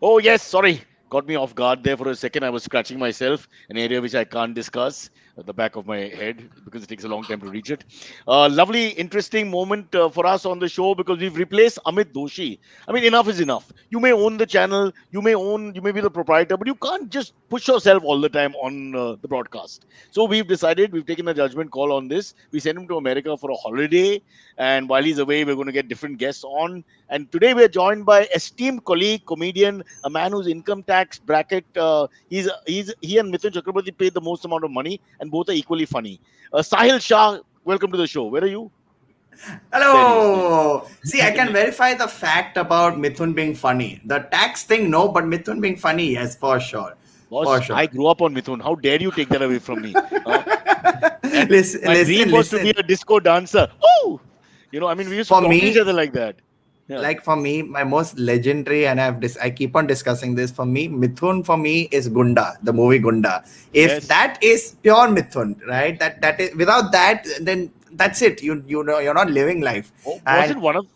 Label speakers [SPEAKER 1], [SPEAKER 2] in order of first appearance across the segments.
[SPEAKER 1] Oh, yes, sorry. Got me off guard there for a second. I was scratching myself, an area which I can't discuss at the back of my head because it takes a long time to reach it. Lovely, interesting moment for us on the show because we've replaced Amit Doshi. I mean, enough is enough. You may own the channel, you may be the proprietor, but you can't just push yourself all the time on the broadcast. So we've taken a judgment call on this. We sent him to America for a holiday, and while he's away, we're going to get different guests on. And today we're joined by esteemed colleague, comedian, a man whose income tax bracket, he and Mithun Chakraborty paid the most amount of money, and both are equally funny. Sahil Shah, welcome to the show. Where are you? There he is. There he
[SPEAKER 2] Hello. See, I can verify the fact about Mithun being funny. The tax thing, no, but Mithun being funny, yes, for sure. For
[SPEAKER 1] Boss, I
[SPEAKER 2] sure.
[SPEAKER 1] grew up on Mithun. How dare you take that away from me? Huh? And
[SPEAKER 2] Listen,
[SPEAKER 1] my dream
[SPEAKER 2] listen,
[SPEAKER 1] was to be
[SPEAKER 2] listen.
[SPEAKER 1] a disco dancer. Oh, I mean, we used to
[SPEAKER 2] For
[SPEAKER 1] talk to each
[SPEAKER 2] me,
[SPEAKER 1] other like that. Yeah.
[SPEAKER 2] for me, my most legendary, and I keep on discussing this. For me, Mithun for me is Gunda, the movie Gunda. If
[SPEAKER 1] Yes.
[SPEAKER 2] that is pure Mithun, right? That is without that, then that's it. You know you're not living life.
[SPEAKER 1] Oh, was
[SPEAKER 2] And
[SPEAKER 1] it one of?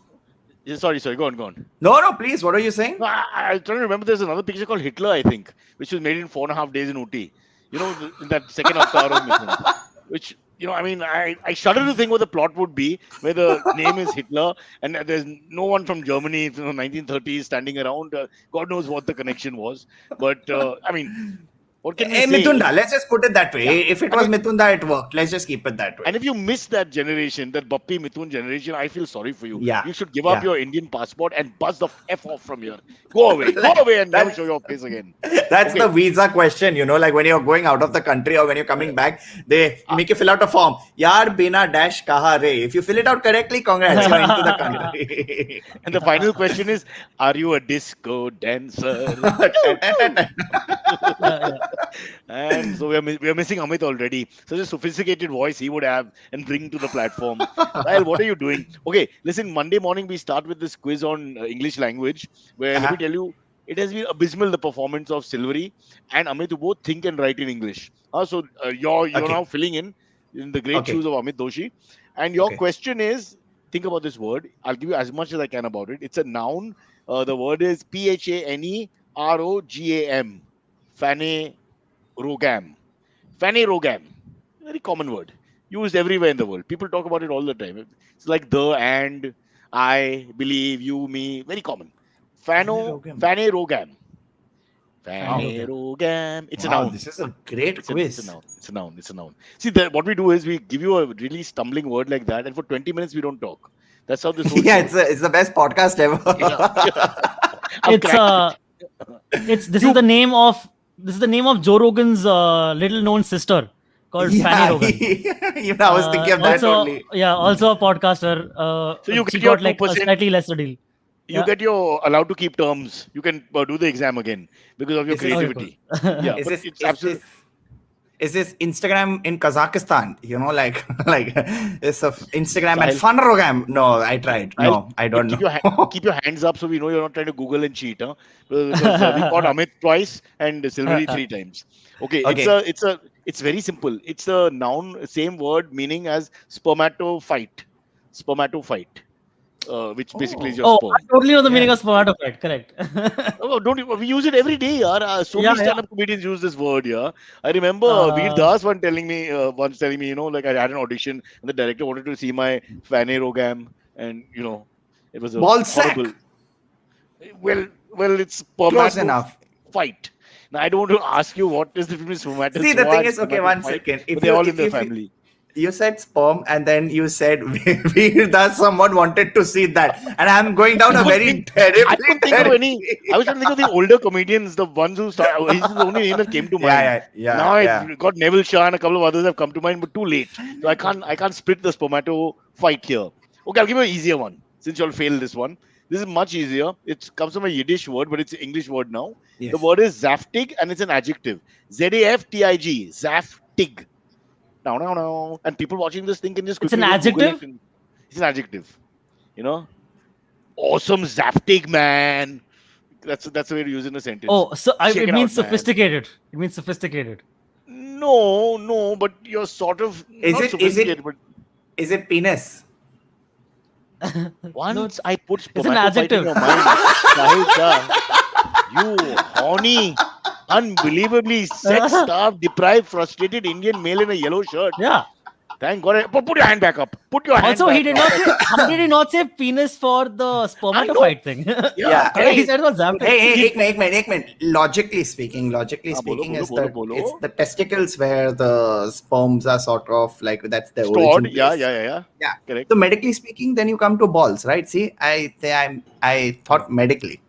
[SPEAKER 1] Yeah, sorry. Go on, go on.
[SPEAKER 2] no, please, what are you saying?
[SPEAKER 1] No, I'm trying to remember. There's another picture called Hitler, I think, which was made in 4.5 days in Ooty. In that second avatar of Mithun. Which, I mean, I shudder to think what the plot would be, where the name is Hitler and there's no one from Germany, 1930s standing around. God knows what the connection was. But, I mean, what can we say?
[SPEAKER 2] Mithunda, let's just put it that
[SPEAKER 1] Yeah.
[SPEAKER 2] way. If it
[SPEAKER 1] I
[SPEAKER 2] was
[SPEAKER 1] mean,
[SPEAKER 2] Mithunda, it worked. Let's just keep it that way.
[SPEAKER 1] and if you miss that generation, that Bappi Mithun generation, I feel sorry for you.
[SPEAKER 2] Yeah,
[SPEAKER 1] You should give up
[SPEAKER 2] yeah.
[SPEAKER 1] your Indian passport and buzz the F off from here. Go away and never
[SPEAKER 2] That-
[SPEAKER 1] show your face again.
[SPEAKER 2] That's
[SPEAKER 1] Okay.
[SPEAKER 2] the visa question, like when you're going out of the country or when you're coming back, they make you fill out a form. Yaar bina dash kaha re. If you fill it out correctly, congrats, you're into the country.
[SPEAKER 1] And the final question is, are you a disco dancer?
[SPEAKER 3] Yeah.
[SPEAKER 1] And so we are missing Amit already. Such a sophisticated voice he would have and bring to the platform. Well, what are you doing? Okay, listen, Monday morning we start with this quiz on English language, where let me
[SPEAKER 2] Uh-huh.
[SPEAKER 1] tell you, it has been abysmal the performance of Silvery and Amit who both think and write in English. So you're
[SPEAKER 2] Okay.
[SPEAKER 1] now filling in the great
[SPEAKER 2] Okay.
[SPEAKER 1] shoes of Amit Doshi. And your
[SPEAKER 2] Okay.
[SPEAKER 1] question is, think about this word. I'll give you as much as I can about it. It's a noun. The word is Phanerogam. Phane Rogam. Fanny Rogam. Very common word. Used everywhere in the world. People talk about it all the time. It's like the, and, I, believe, you, me. Very common.
[SPEAKER 2] Phanerogam.
[SPEAKER 1] Fanny Rogam. Fanny
[SPEAKER 2] Wow.
[SPEAKER 1] Rogam. It's a
[SPEAKER 2] Wow,
[SPEAKER 1] noun.
[SPEAKER 2] this is a great
[SPEAKER 1] It's a
[SPEAKER 2] quiz.
[SPEAKER 1] noun. It's a noun. It's a noun. See, what we do is we give you a really stumbling word like that, and for 20 minutes we don't talk. That's how this whole
[SPEAKER 2] Yeah,
[SPEAKER 1] show is.
[SPEAKER 2] it's the best podcast ever.
[SPEAKER 1] Yeah. I've
[SPEAKER 3] It's
[SPEAKER 1] cracked
[SPEAKER 3] it's this
[SPEAKER 1] You-
[SPEAKER 3] is the name of Joe Rogan's little known sister called Fanny Rogan.
[SPEAKER 2] Even I was thinking of that
[SPEAKER 3] also,
[SPEAKER 2] only.
[SPEAKER 3] yeah, also a podcaster.
[SPEAKER 1] So you
[SPEAKER 3] She
[SPEAKER 1] get your
[SPEAKER 3] got like a
[SPEAKER 1] 2%.
[SPEAKER 3] slightly lesser deal.
[SPEAKER 1] You
[SPEAKER 3] Yeah.
[SPEAKER 1] get your allowed to keep terms. You can do the exam again because of your
[SPEAKER 2] Is this-
[SPEAKER 1] creativity.
[SPEAKER 3] Okay,
[SPEAKER 1] Yeah,
[SPEAKER 2] Is
[SPEAKER 1] but
[SPEAKER 2] this
[SPEAKER 1] it's
[SPEAKER 2] is
[SPEAKER 1] absolutely.
[SPEAKER 2] this is this Instagram in Kazakhstan? Like it's a Instagram and
[SPEAKER 1] Sahil.
[SPEAKER 2] Funrogam. No, I tried. No, I don't
[SPEAKER 1] keep
[SPEAKER 2] know.
[SPEAKER 1] keep your hands up so we know you're not trying to Google and cheat, huh? Because we caught Amit twice and Silvery 3 times. Okay,
[SPEAKER 2] Okay.
[SPEAKER 1] it's very simple. It's a noun, same word meaning as spermatophyte, which basically is your
[SPEAKER 3] Oh,
[SPEAKER 1] sperm.
[SPEAKER 3] I totally know the meaning
[SPEAKER 2] Yeah.
[SPEAKER 3] of spermatophite. Correct.
[SPEAKER 1] Oh, don't we use it every day, yaar. So
[SPEAKER 3] Yeah,
[SPEAKER 1] many
[SPEAKER 3] yeah.
[SPEAKER 1] stand-up comedians use this word, yeah. I remember Veer Das once telling me, like I had an audition and the director wanted to see my phanerogam, and it was a
[SPEAKER 2] Ball sack.
[SPEAKER 1] horrible. Well, it's
[SPEAKER 2] Close enough.
[SPEAKER 1] spermatophyte. Now I don't want to ask you what is the difference between spermatozoa
[SPEAKER 2] See, the thing
[SPEAKER 1] and
[SPEAKER 2] is, okay, one
[SPEAKER 1] spermatophyte,
[SPEAKER 2] second.
[SPEAKER 1] but they're all in the family.
[SPEAKER 2] You said sperm and then you said that someone wanted to see that, and I'm going down a very terribly.
[SPEAKER 1] I couldn't think of any. I was trying to think of the older comedians, the ones who started. He's the only name that came to mind.
[SPEAKER 2] Yeah.
[SPEAKER 1] Now
[SPEAKER 2] Yeah.
[SPEAKER 1] I got Neville Shah and a couple of others have come to mind, but too late. So I can't split the spermato fight here. Okay, I'll give you an easier one since you'll fail this one. This is much easier. It comes from a Yiddish word, but it's an English word now.
[SPEAKER 2] Yes.
[SPEAKER 1] The word is zaftig and it's an adjective. Zaftig. Zaftig. Now. And people watching this thing can just
[SPEAKER 3] It's an
[SPEAKER 1] quickly Google
[SPEAKER 3] adjective?
[SPEAKER 1] it and- It's an adjective. Awesome zaftig, man. That's the way to use it in a sentence.
[SPEAKER 3] Oh, so
[SPEAKER 1] Check
[SPEAKER 3] it
[SPEAKER 1] it
[SPEAKER 3] means
[SPEAKER 1] out, man.
[SPEAKER 3] sophisticated. It means sophisticated.
[SPEAKER 1] No, but you're sort of
[SPEAKER 2] Is
[SPEAKER 1] not
[SPEAKER 2] it-
[SPEAKER 1] sophisticated, but
[SPEAKER 2] Is it penis?
[SPEAKER 1] once
[SPEAKER 3] No,
[SPEAKER 1] I put
[SPEAKER 3] it's an
[SPEAKER 1] spermatophyte in
[SPEAKER 3] adjective.
[SPEAKER 1] your mind, Sahil Shah, You horny, unbelievably sex-starved, deprived, frustrated Indian male in a yellow shirt.
[SPEAKER 3] Yeah.
[SPEAKER 1] Thank God. Put your hand back up. Put your hand
[SPEAKER 3] Also,
[SPEAKER 1] back
[SPEAKER 3] he did
[SPEAKER 1] up.
[SPEAKER 3] not say. How did he not say penis for the spermatophyte thing?
[SPEAKER 2] Yeah.
[SPEAKER 3] He said it was Zaptic.
[SPEAKER 2] Hey, एक minute. Logically speaking,
[SPEAKER 1] bolo,
[SPEAKER 2] is
[SPEAKER 1] bolo,
[SPEAKER 2] that
[SPEAKER 1] bolo.
[SPEAKER 2] it's the testicles where the sperms are sort of like that's the
[SPEAKER 1] Stored.
[SPEAKER 2] origin
[SPEAKER 1] Yeah,
[SPEAKER 2] place.
[SPEAKER 1] yeah. Correct.
[SPEAKER 2] So medically speaking, then you come to balls, right? See, I thought medically,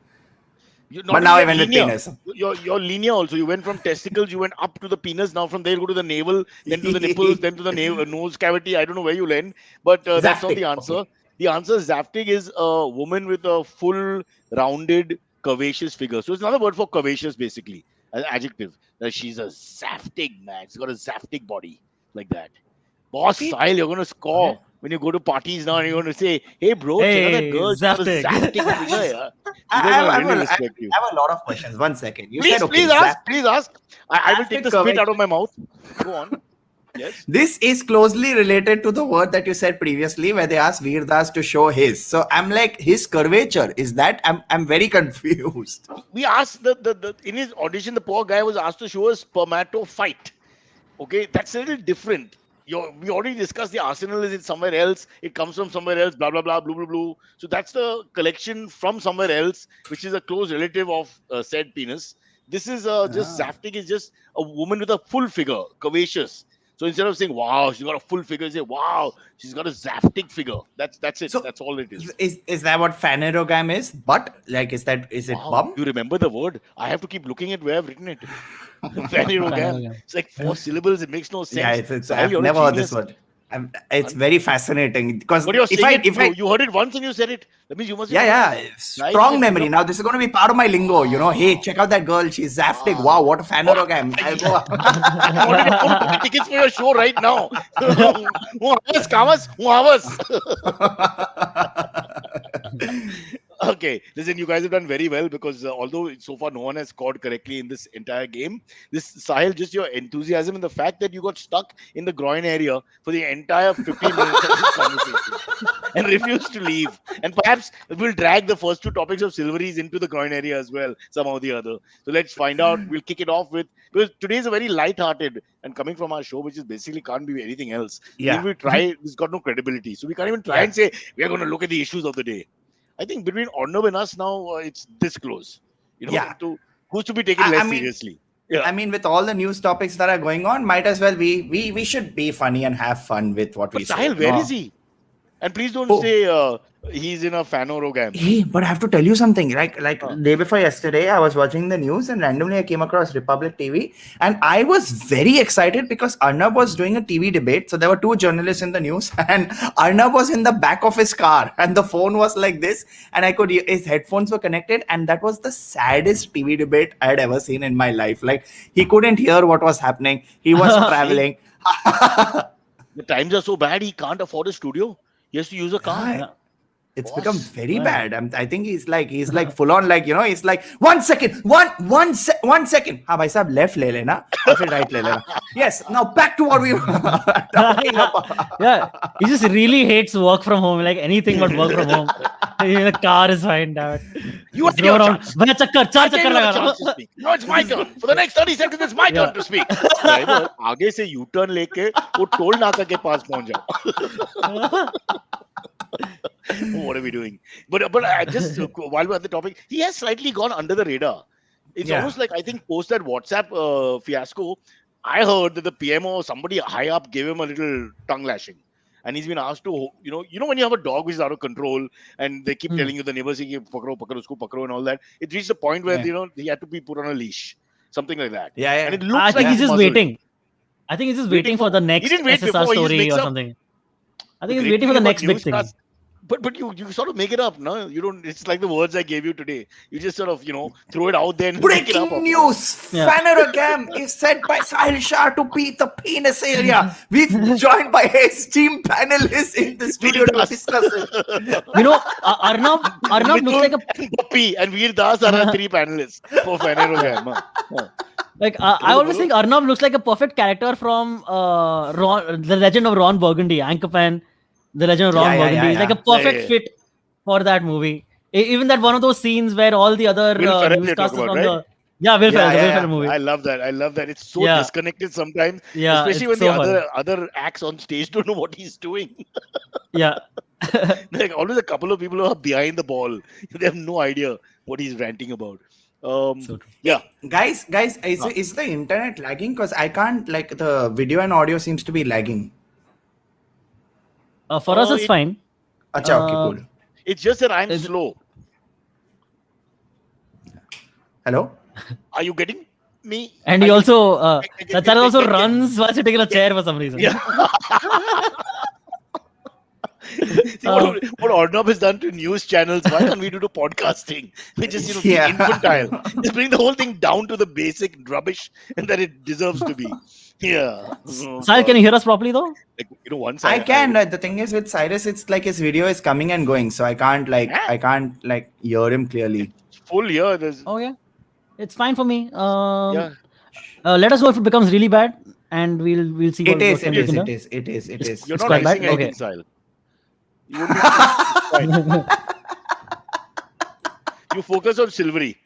[SPEAKER 2] but now I went with penis.
[SPEAKER 1] You're linear also. You went from testicles, you went up to the penis. Now from there, you go to the navel, then to the nipples, then to the nose cavity. I don't know where you land, but that's not
[SPEAKER 2] Zaptic,
[SPEAKER 1] the answer.
[SPEAKER 2] okay.
[SPEAKER 1] The answer, Zaptic, is a woman with a full, rounded, curvaceous figure. So it's another word for curvaceous, basically, an adjective. That she's a Zaptic, man. She's got a Zaptic body like that. Boss style, you're going to score.
[SPEAKER 3] Okay.
[SPEAKER 1] When you go to parties now and you're going to say, hey, bro, check out that
[SPEAKER 3] Hey,
[SPEAKER 1] girl. She's got a
[SPEAKER 3] Zaptic.
[SPEAKER 1] Zaptic figure. Yeah.
[SPEAKER 2] I
[SPEAKER 1] She's
[SPEAKER 2] have,
[SPEAKER 1] going
[SPEAKER 2] I
[SPEAKER 1] to really
[SPEAKER 2] have
[SPEAKER 1] respect you.
[SPEAKER 2] I have a lot of questions. 1 second. You
[SPEAKER 1] Please,
[SPEAKER 2] said okay.
[SPEAKER 1] please ask. I will take the
[SPEAKER 2] Zaptic
[SPEAKER 1] spit out of
[SPEAKER 2] curvature.
[SPEAKER 1] my mouth. Go on. Yes.
[SPEAKER 2] This is closely related to the word that you said previously, where they asked Veer Das to show his. So I'm like, his curvature is that? I'm very confused.
[SPEAKER 1] We asked the in his audition, the poor guy was asked to show a spermatophyte. Okay, that's a little different. We already discussed the arsenal is in somewhere else. It comes from somewhere else. Blah blah blah. Blue blue blue. So that's the collection from somewhere else, which is a close relative of said penis. This is just Zaptic is just a woman with a full figure, curvaceous. So instead of saying "Wow, she's got a full figure," say "Wow, she's got a Zaptic figure." That's it.
[SPEAKER 2] So
[SPEAKER 1] That's all it is.
[SPEAKER 2] is that what phanerogam is? But like, is it
[SPEAKER 1] Wow,
[SPEAKER 2] bum?
[SPEAKER 1] you remember the word? I have to keep looking at where I've written it. Phanerogam. It's like 4 syllables. It makes no sense.
[SPEAKER 2] Yeah, it's
[SPEAKER 1] Sahil,
[SPEAKER 2] I've
[SPEAKER 1] you're a
[SPEAKER 2] never heard this
[SPEAKER 1] genius.
[SPEAKER 2] word. It's very fascinating because
[SPEAKER 1] But you're saying
[SPEAKER 2] if
[SPEAKER 1] you heard it once and you said it. That means you must.
[SPEAKER 2] yeah, strong memory. Now this is going to be part of my lingo. You know, hey, check out that girl. She's Zaptic. Wow, what a phanerogam. I'll go.
[SPEAKER 1] I wanted to book tickets for your show right now. Kamas. Okay, listen, you guys have done very well because although so far no one has scored correctly in this entire game, this Sahil, just your enthusiasm and the fact that you got stuck in the groin area for the entire 15 minutes of this conversation and refused to leave. And perhaps we'll drag the first two topics of Silveries into the groin area as well, somehow or the other. So let's find out. We'll kick it off with, because today is a very light-hearted and coming from our show, which is basically can't be anything else.
[SPEAKER 2] Yeah.
[SPEAKER 1] If we try, it's got no credibility. So we can't even try and say, we're going to look at the issues of the day. I think between Arnav and us now, it's this close. You know,
[SPEAKER 2] Yeah.
[SPEAKER 1] who's to be taken
[SPEAKER 2] I
[SPEAKER 1] less
[SPEAKER 2] mean-
[SPEAKER 1] seriously. Yeah.
[SPEAKER 2] I mean, with all the news topics that are going on, might as well we should be funny and have fun with what
[SPEAKER 1] But
[SPEAKER 2] we say.
[SPEAKER 1] Sahil, where
[SPEAKER 2] No.
[SPEAKER 1] is he? And please don't
[SPEAKER 2] Oh.
[SPEAKER 1] say he's in a phanerogam.
[SPEAKER 2] Hey, but I have to tell you something. Like day before yesterday, I was watching the news and randomly I came across Republic TV, and I was very excited because Arnab was doing a TV debate. So there were two journalists in the news, and Arnab was in the back of his car, and the phone was like this, and his headphones were connected, and that was the saddest TV debate I had ever seen in my life. Like he couldn't hear what was happening. He was traveling.
[SPEAKER 1] The times are so bad, he can't afford a studio. He has to use a car.
[SPEAKER 2] Yeah. It's
[SPEAKER 1] Boss.
[SPEAKER 2] become very bad. I think he's like full on, like, you know, he's like 1 second, one second. हाँ भाई साहब, left ले लेना और फिर right ले लेना. Yes, now back to what we were talking about.
[SPEAKER 3] Yeah, he just really hates work from home. Like anything but work from home. The car is fine, damn it.
[SPEAKER 1] You
[SPEAKER 3] Just
[SPEAKER 1] had
[SPEAKER 3] go
[SPEAKER 1] your
[SPEAKER 3] around.
[SPEAKER 1] chance.
[SPEAKER 3] भैया चक्कर, चार
[SPEAKER 1] I gave
[SPEAKER 3] चक्कर
[SPEAKER 1] you a
[SPEAKER 3] लगा
[SPEAKER 1] chance to speak. Now it's my turn. For the next 30 seconds, it's my turn to speak. Driver, आगे से U-turn लेके वो toll नाका के पास पहुंच जाओ. What are we doing? But I just while we're at the topic, he has slightly gone under the radar. It's
[SPEAKER 2] Yeah.
[SPEAKER 1] almost like, I think, post that WhatsApp fiasco, I heard that the PMO or somebody high up gave him a little tongue lashing. And he's been asked to, you know, when you have a dog which is out of control and they keep telling you, the neighbors, pakro, usko pakro and all that, it reached a point where,
[SPEAKER 2] Yeah.
[SPEAKER 1] you know, he had to be put on a leash. Something like that.
[SPEAKER 2] Yeah, yeah.
[SPEAKER 1] And it
[SPEAKER 3] I
[SPEAKER 1] looks
[SPEAKER 3] think
[SPEAKER 1] like
[SPEAKER 3] he's just
[SPEAKER 1] muzzled.
[SPEAKER 3] waiting. I think he's just waiting for the next
[SPEAKER 1] didn't wait
[SPEAKER 3] SSR
[SPEAKER 1] before, he just
[SPEAKER 3] story
[SPEAKER 1] makes
[SPEAKER 3] or
[SPEAKER 1] up.
[SPEAKER 3] something. I
[SPEAKER 1] The
[SPEAKER 3] think he's
[SPEAKER 1] great
[SPEAKER 3] waiting for the
[SPEAKER 1] thing about
[SPEAKER 3] next big
[SPEAKER 1] news
[SPEAKER 3] thing.
[SPEAKER 1] casts- But you sort of make it up, no? You don't. It's like the words I gave you today. You just sort of, throw it out there and make it up.
[SPEAKER 2] Breaking news!
[SPEAKER 3] Yeah.
[SPEAKER 2] Phanerogam is said by Sahil Shah to be the penis area. We've joined by esteemed panelists in the studio to discuss it.
[SPEAKER 3] You know, Arnab looks like a
[SPEAKER 1] Bappi and Veer Das are our three panelists for Phanerogam.
[SPEAKER 3] like I always think Arnab looks like a perfect character from the Legend of Ron Burgundy, Anchorman, The Legend of Ron
[SPEAKER 2] Yeah, yeah,
[SPEAKER 3] Burgundy.
[SPEAKER 2] yeah,
[SPEAKER 3] He's like a
[SPEAKER 2] yeah.
[SPEAKER 3] perfect
[SPEAKER 1] Yeah.
[SPEAKER 3] fit for that movie. Even that one of those scenes where all the other
[SPEAKER 1] Will Ferrell you're
[SPEAKER 3] newscasters
[SPEAKER 1] talking about,
[SPEAKER 3] from
[SPEAKER 1] right?
[SPEAKER 3] the Will Ferrell, the Will
[SPEAKER 2] Yeah.
[SPEAKER 3] Ferrell movie.
[SPEAKER 1] I love that. I love that. It's so
[SPEAKER 3] Yeah.
[SPEAKER 1] disconnected sometimes,
[SPEAKER 3] Yeah,
[SPEAKER 1] especially
[SPEAKER 3] it's
[SPEAKER 1] when the
[SPEAKER 3] so funny.
[SPEAKER 1] other acts on stage don't know what he's doing.
[SPEAKER 3] Yeah.
[SPEAKER 1] Like always a couple of people who are behind the ball. They have no idea what he's ranting about.
[SPEAKER 3] So true.
[SPEAKER 1] Yeah.
[SPEAKER 2] Guys, is the internet lagging? Because I can't, like, the video and audio seems to be lagging.
[SPEAKER 3] For us, it's fine.
[SPEAKER 2] Acha, okay, cool.
[SPEAKER 1] It's just that I'm
[SPEAKER 3] Is-
[SPEAKER 1] slow.
[SPEAKER 2] Hello?
[SPEAKER 1] Are you getting me?
[SPEAKER 3] And he
[SPEAKER 1] I
[SPEAKER 3] also,
[SPEAKER 1] can-
[SPEAKER 3] Sachar also
[SPEAKER 1] can-
[SPEAKER 3] runs while sitting in a chair for some reason.
[SPEAKER 1] Yeah. See, what Arnab has done to news channels, why can't we do to podcasting? We just, be
[SPEAKER 2] Yeah.
[SPEAKER 1] infantile. Just bring the whole thing down to the basic rubbish and that it deserves to be. Yeah. Oh,
[SPEAKER 3] Sahil, can you hear us properly though?
[SPEAKER 1] like, once
[SPEAKER 2] I can. The thing is with Cyrus, it's like his video is coming and going, so I can't hear him clearly.
[SPEAKER 1] full year. There's
[SPEAKER 3] Oh yeah, it's fine for me.
[SPEAKER 1] yeah.
[SPEAKER 3] Let us know if it becomes really bad, and we'll see.
[SPEAKER 2] It is.
[SPEAKER 3] what can be done.
[SPEAKER 2] It is.
[SPEAKER 1] You're
[SPEAKER 3] It's
[SPEAKER 1] not
[SPEAKER 3] quite bad?
[SPEAKER 1] icing anything,
[SPEAKER 3] Okay.
[SPEAKER 1] Sahil. You won't be- it's fine. You focus on Silvery.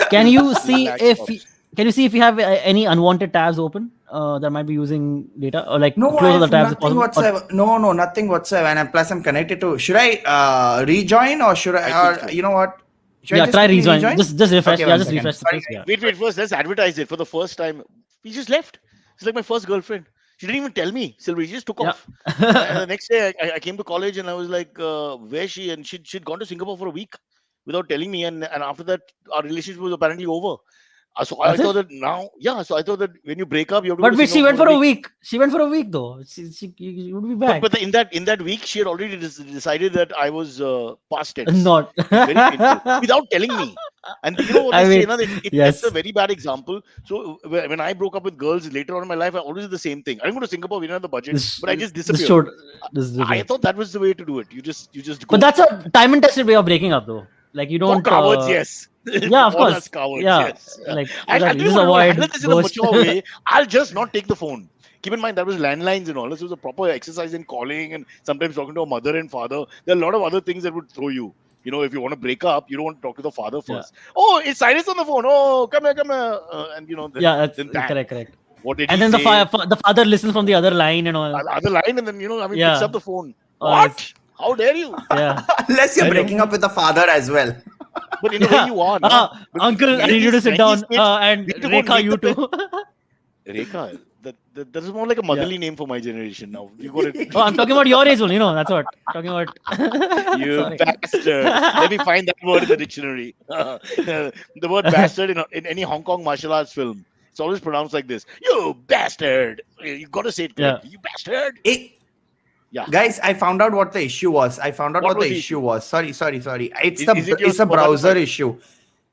[SPEAKER 3] Can you see
[SPEAKER 1] Relax,
[SPEAKER 3] if
[SPEAKER 1] Pops.
[SPEAKER 3] can you see if you have any unwanted tabs open that might be using data, or like
[SPEAKER 2] No, I
[SPEAKER 3] close all the
[SPEAKER 2] have
[SPEAKER 3] tabs if
[SPEAKER 2] nothing
[SPEAKER 3] possible?
[SPEAKER 2] whatsoever. No, nothing whatsoever. And plus, I'm connected to. Should I rejoin or should I?
[SPEAKER 1] I think
[SPEAKER 2] Or
[SPEAKER 1] so.
[SPEAKER 2] you know what? Should I
[SPEAKER 3] Yeah,
[SPEAKER 2] just
[SPEAKER 3] try
[SPEAKER 2] quickly
[SPEAKER 3] rejoin. Just refresh.
[SPEAKER 2] Okay,
[SPEAKER 3] Yeah,
[SPEAKER 2] one
[SPEAKER 3] just
[SPEAKER 2] second.
[SPEAKER 3] refresh the
[SPEAKER 2] Sorry,
[SPEAKER 3] page. Yeah.
[SPEAKER 1] Wait, first, let's advertise it for the first time. We just left. It's like my first girlfriend. She didn't even tell me, Silvery. She just took
[SPEAKER 3] Yeah.
[SPEAKER 1] off. And the next day, I came to college and I was like, where is she? And she'd gone to Singapore for a week without telling me. And after that, our relationship was apparently over. So I
[SPEAKER 3] Was it?
[SPEAKER 1] thought that now, yeah. So I thought that when you break up, you have to
[SPEAKER 3] But
[SPEAKER 1] go to
[SPEAKER 3] wait, she
[SPEAKER 1] Singapore
[SPEAKER 3] went for a week. She went for a week though. You would be back.
[SPEAKER 1] But in that week, she had already decided that I was past tense.
[SPEAKER 3] Not.
[SPEAKER 1] Very painful. Without telling me. And you know what
[SPEAKER 3] I
[SPEAKER 1] they say,
[SPEAKER 3] mean,
[SPEAKER 1] na, that
[SPEAKER 3] yes.
[SPEAKER 1] it's a very bad example. So when I broke up with girls later on in my life, I always did the same thing. I didn't go to Singapore, we didn't have the budget, but I just
[SPEAKER 3] This
[SPEAKER 1] disappeared.
[SPEAKER 3] showed. This
[SPEAKER 1] I thought that was the way to do it. You just go.
[SPEAKER 3] But that's a time and tested way of breaking up, though. Like you
[SPEAKER 1] For
[SPEAKER 3] don't.
[SPEAKER 1] cowards, yes.
[SPEAKER 3] Yeah, of
[SPEAKER 1] All
[SPEAKER 3] course.
[SPEAKER 1] us cowards,
[SPEAKER 3] Yeah,
[SPEAKER 1] yes.
[SPEAKER 3] like
[SPEAKER 1] I
[SPEAKER 3] exactly.
[SPEAKER 1] do
[SPEAKER 3] Just
[SPEAKER 1] want to
[SPEAKER 3] avoid
[SPEAKER 1] handle this in a
[SPEAKER 3] ghost.
[SPEAKER 1] mature way. I'll just not take the phone. Keep in mind that was landlines and all. This was a proper exercise in calling and sometimes talking to a mother and father. There are a lot of other things that would throw you. If you want to break up, you don't want to talk to the father first. Oh, it's Cyrus on the phone. Oh, come here. And then,
[SPEAKER 3] Yeah, that's
[SPEAKER 1] then that.
[SPEAKER 3] correct.
[SPEAKER 1] What did
[SPEAKER 3] And
[SPEAKER 1] he
[SPEAKER 3] then
[SPEAKER 1] say?
[SPEAKER 3] the father listens from the other line and all.
[SPEAKER 1] Other line, and then
[SPEAKER 3] Yeah.
[SPEAKER 1] picks up the phone.
[SPEAKER 3] Oh,
[SPEAKER 1] What? How dare you?
[SPEAKER 3] Yeah.
[SPEAKER 2] Unless you're
[SPEAKER 1] I know.
[SPEAKER 2] breaking up with the father as well.
[SPEAKER 1] But in a way, you are. No? But
[SPEAKER 3] Uncle, I
[SPEAKER 1] maybe
[SPEAKER 3] need you to sit down.
[SPEAKER 1] 90s kids
[SPEAKER 3] And
[SPEAKER 1] need to go and
[SPEAKER 3] Rekha,
[SPEAKER 1] make
[SPEAKER 3] you
[SPEAKER 1] the
[SPEAKER 3] too.
[SPEAKER 1] Rekha, that is more like a motherly name for my generation now. You got it.
[SPEAKER 3] Oh, I'm talking about your age only. That's what. Talking about.
[SPEAKER 1] You
[SPEAKER 3] Sorry.
[SPEAKER 1] bastard. Let me find that word in the dictionary. The word bastard in any Hong Kong martial arts film, it's always pronounced like this. You bastard. You got to say it correctly. You bastard. Yeah.
[SPEAKER 2] Guys, I found out what the issue was.
[SPEAKER 1] What was
[SPEAKER 2] the
[SPEAKER 1] the
[SPEAKER 2] issue was. Sorry. It's
[SPEAKER 1] Is it your
[SPEAKER 2] it's a browser
[SPEAKER 1] Spotify?
[SPEAKER 2] issue.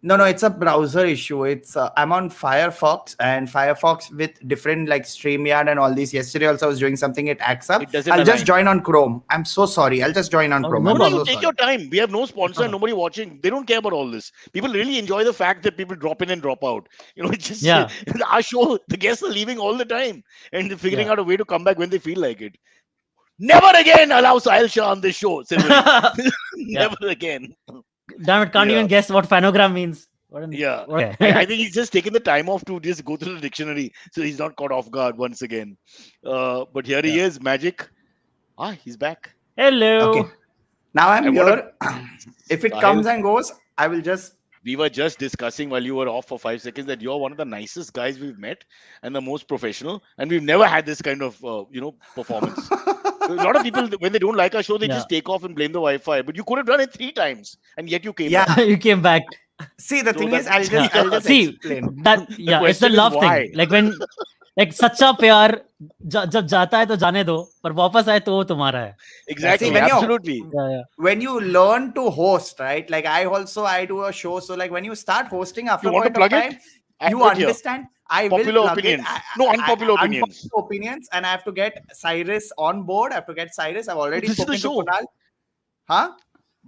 [SPEAKER 2] No, it's a browser issue. It's I'm on Firefox and Firefox with different like StreamYard and all these. Yesterday also I was doing something. It acts up.
[SPEAKER 1] It doesn't
[SPEAKER 2] I'll just
[SPEAKER 1] align.
[SPEAKER 2] join on Chrome. I'm so sorry. I'll just join on
[SPEAKER 3] Oh,
[SPEAKER 2] Chrome.
[SPEAKER 3] no
[SPEAKER 2] I'm
[SPEAKER 1] No,
[SPEAKER 2] so
[SPEAKER 1] you take
[SPEAKER 2] sorry.
[SPEAKER 1] your time. We have no sponsor, nobody watching. They don't care about all this. People really enjoy the fact that people drop in and drop out. It's just
[SPEAKER 3] Yeah.
[SPEAKER 1] our show. The guests are leaving all the time and they're figuring
[SPEAKER 3] Yeah.
[SPEAKER 1] out a way to come back when they feel like it. Never again allow Sahil Shah on this show. Silvery. Never again.
[SPEAKER 3] Damn it! Can't
[SPEAKER 1] Yeah.
[SPEAKER 3] even guess what phanogram means.
[SPEAKER 1] Yeah.
[SPEAKER 3] Okay.
[SPEAKER 1] I think he's just taken the time off to just go through the dictionary so he's not caught off guard once again. But here he is, Magic. He's back.
[SPEAKER 3] Hello.
[SPEAKER 2] Okay. Now I'm
[SPEAKER 1] I wanna-
[SPEAKER 2] here. If it
[SPEAKER 1] Sahil.
[SPEAKER 2] comes and goes, I will just.
[SPEAKER 1] We were just discussing while you were off for 5 seconds that you're one of the nicest guys we've met and the most professional. And we've never had this kind of, performance. A lot of people, when they don't like our show, they
[SPEAKER 3] Yeah.
[SPEAKER 1] just take off and blame the Wi-Fi. But you could have done it 3 times, and yet you came
[SPEAKER 2] Yeah.
[SPEAKER 1] back.
[SPEAKER 3] You came back.
[SPEAKER 2] See, the
[SPEAKER 1] So
[SPEAKER 2] thing is,
[SPEAKER 1] that's-
[SPEAKER 2] I'll just
[SPEAKER 3] See,
[SPEAKER 2] explain.
[SPEAKER 3] that it's the
[SPEAKER 1] question is
[SPEAKER 3] love
[SPEAKER 1] why?
[SPEAKER 3] thing. Like when, like सच्चा प्यार जब जाता है तो जाने दो, पर वापस आए तो वो तुम्हारा है.
[SPEAKER 1] Exactly,
[SPEAKER 2] See, when you're-
[SPEAKER 1] absolutely.
[SPEAKER 3] Yeah.
[SPEAKER 2] When you learn to host, right? Like I do a show. So like when you start hosting after
[SPEAKER 1] You
[SPEAKER 2] a
[SPEAKER 1] want to
[SPEAKER 2] point of
[SPEAKER 1] plug
[SPEAKER 2] time,
[SPEAKER 1] it?
[SPEAKER 2] you
[SPEAKER 1] Put here.
[SPEAKER 2] understand. I
[SPEAKER 1] Popular
[SPEAKER 2] will plug
[SPEAKER 1] opinions.
[SPEAKER 2] it.
[SPEAKER 1] No, unpopular opinions.
[SPEAKER 2] Unpopular opinions, and I have to get Cyrus on board. I have to get Cyrus. I've already
[SPEAKER 1] This is the
[SPEAKER 2] spoken to
[SPEAKER 1] show.
[SPEAKER 2] Kunal. Huh?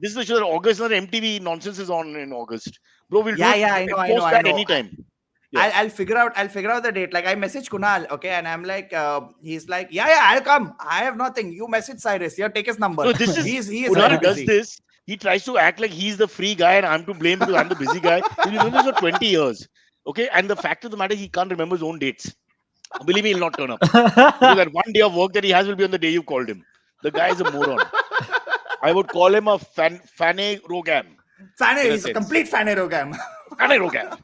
[SPEAKER 1] This is the show that August, not MTV nonsense is on in August. Bro, we'll
[SPEAKER 2] Yeah,
[SPEAKER 1] do it.
[SPEAKER 2] yeah, I know, I
[SPEAKER 1] Post
[SPEAKER 2] know, I
[SPEAKER 1] that
[SPEAKER 2] know.
[SPEAKER 1] anytime. Yeah.
[SPEAKER 2] I'll figure out the date. Like I message Kunal, okay, and I'm like, he's like, yeah, I'll come. I have nothing. You message Cyrus. Yeah, take his number.
[SPEAKER 1] So this is
[SPEAKER 2] he is
[SPEAKER 1] Kunal
[SPEAKER 2] very
[SPEAKER 1] does
[SPEAKER 2] busy.
[SPEAKER 1] this He tries to act like he's the free guy and I'm to blame because I'm the busy guy. He's been doing this for 20 years. Okay. And the fact of the matter is he can't remember his own dates. Believe me, he'll not turn up. Because that one day of work that he has will be on the day you called him. The guy is a moron. I would call him a phanerogam.
[SPEAKER 2] He's a complete phanerogam.
[SPEAKER 1] Phanerogam.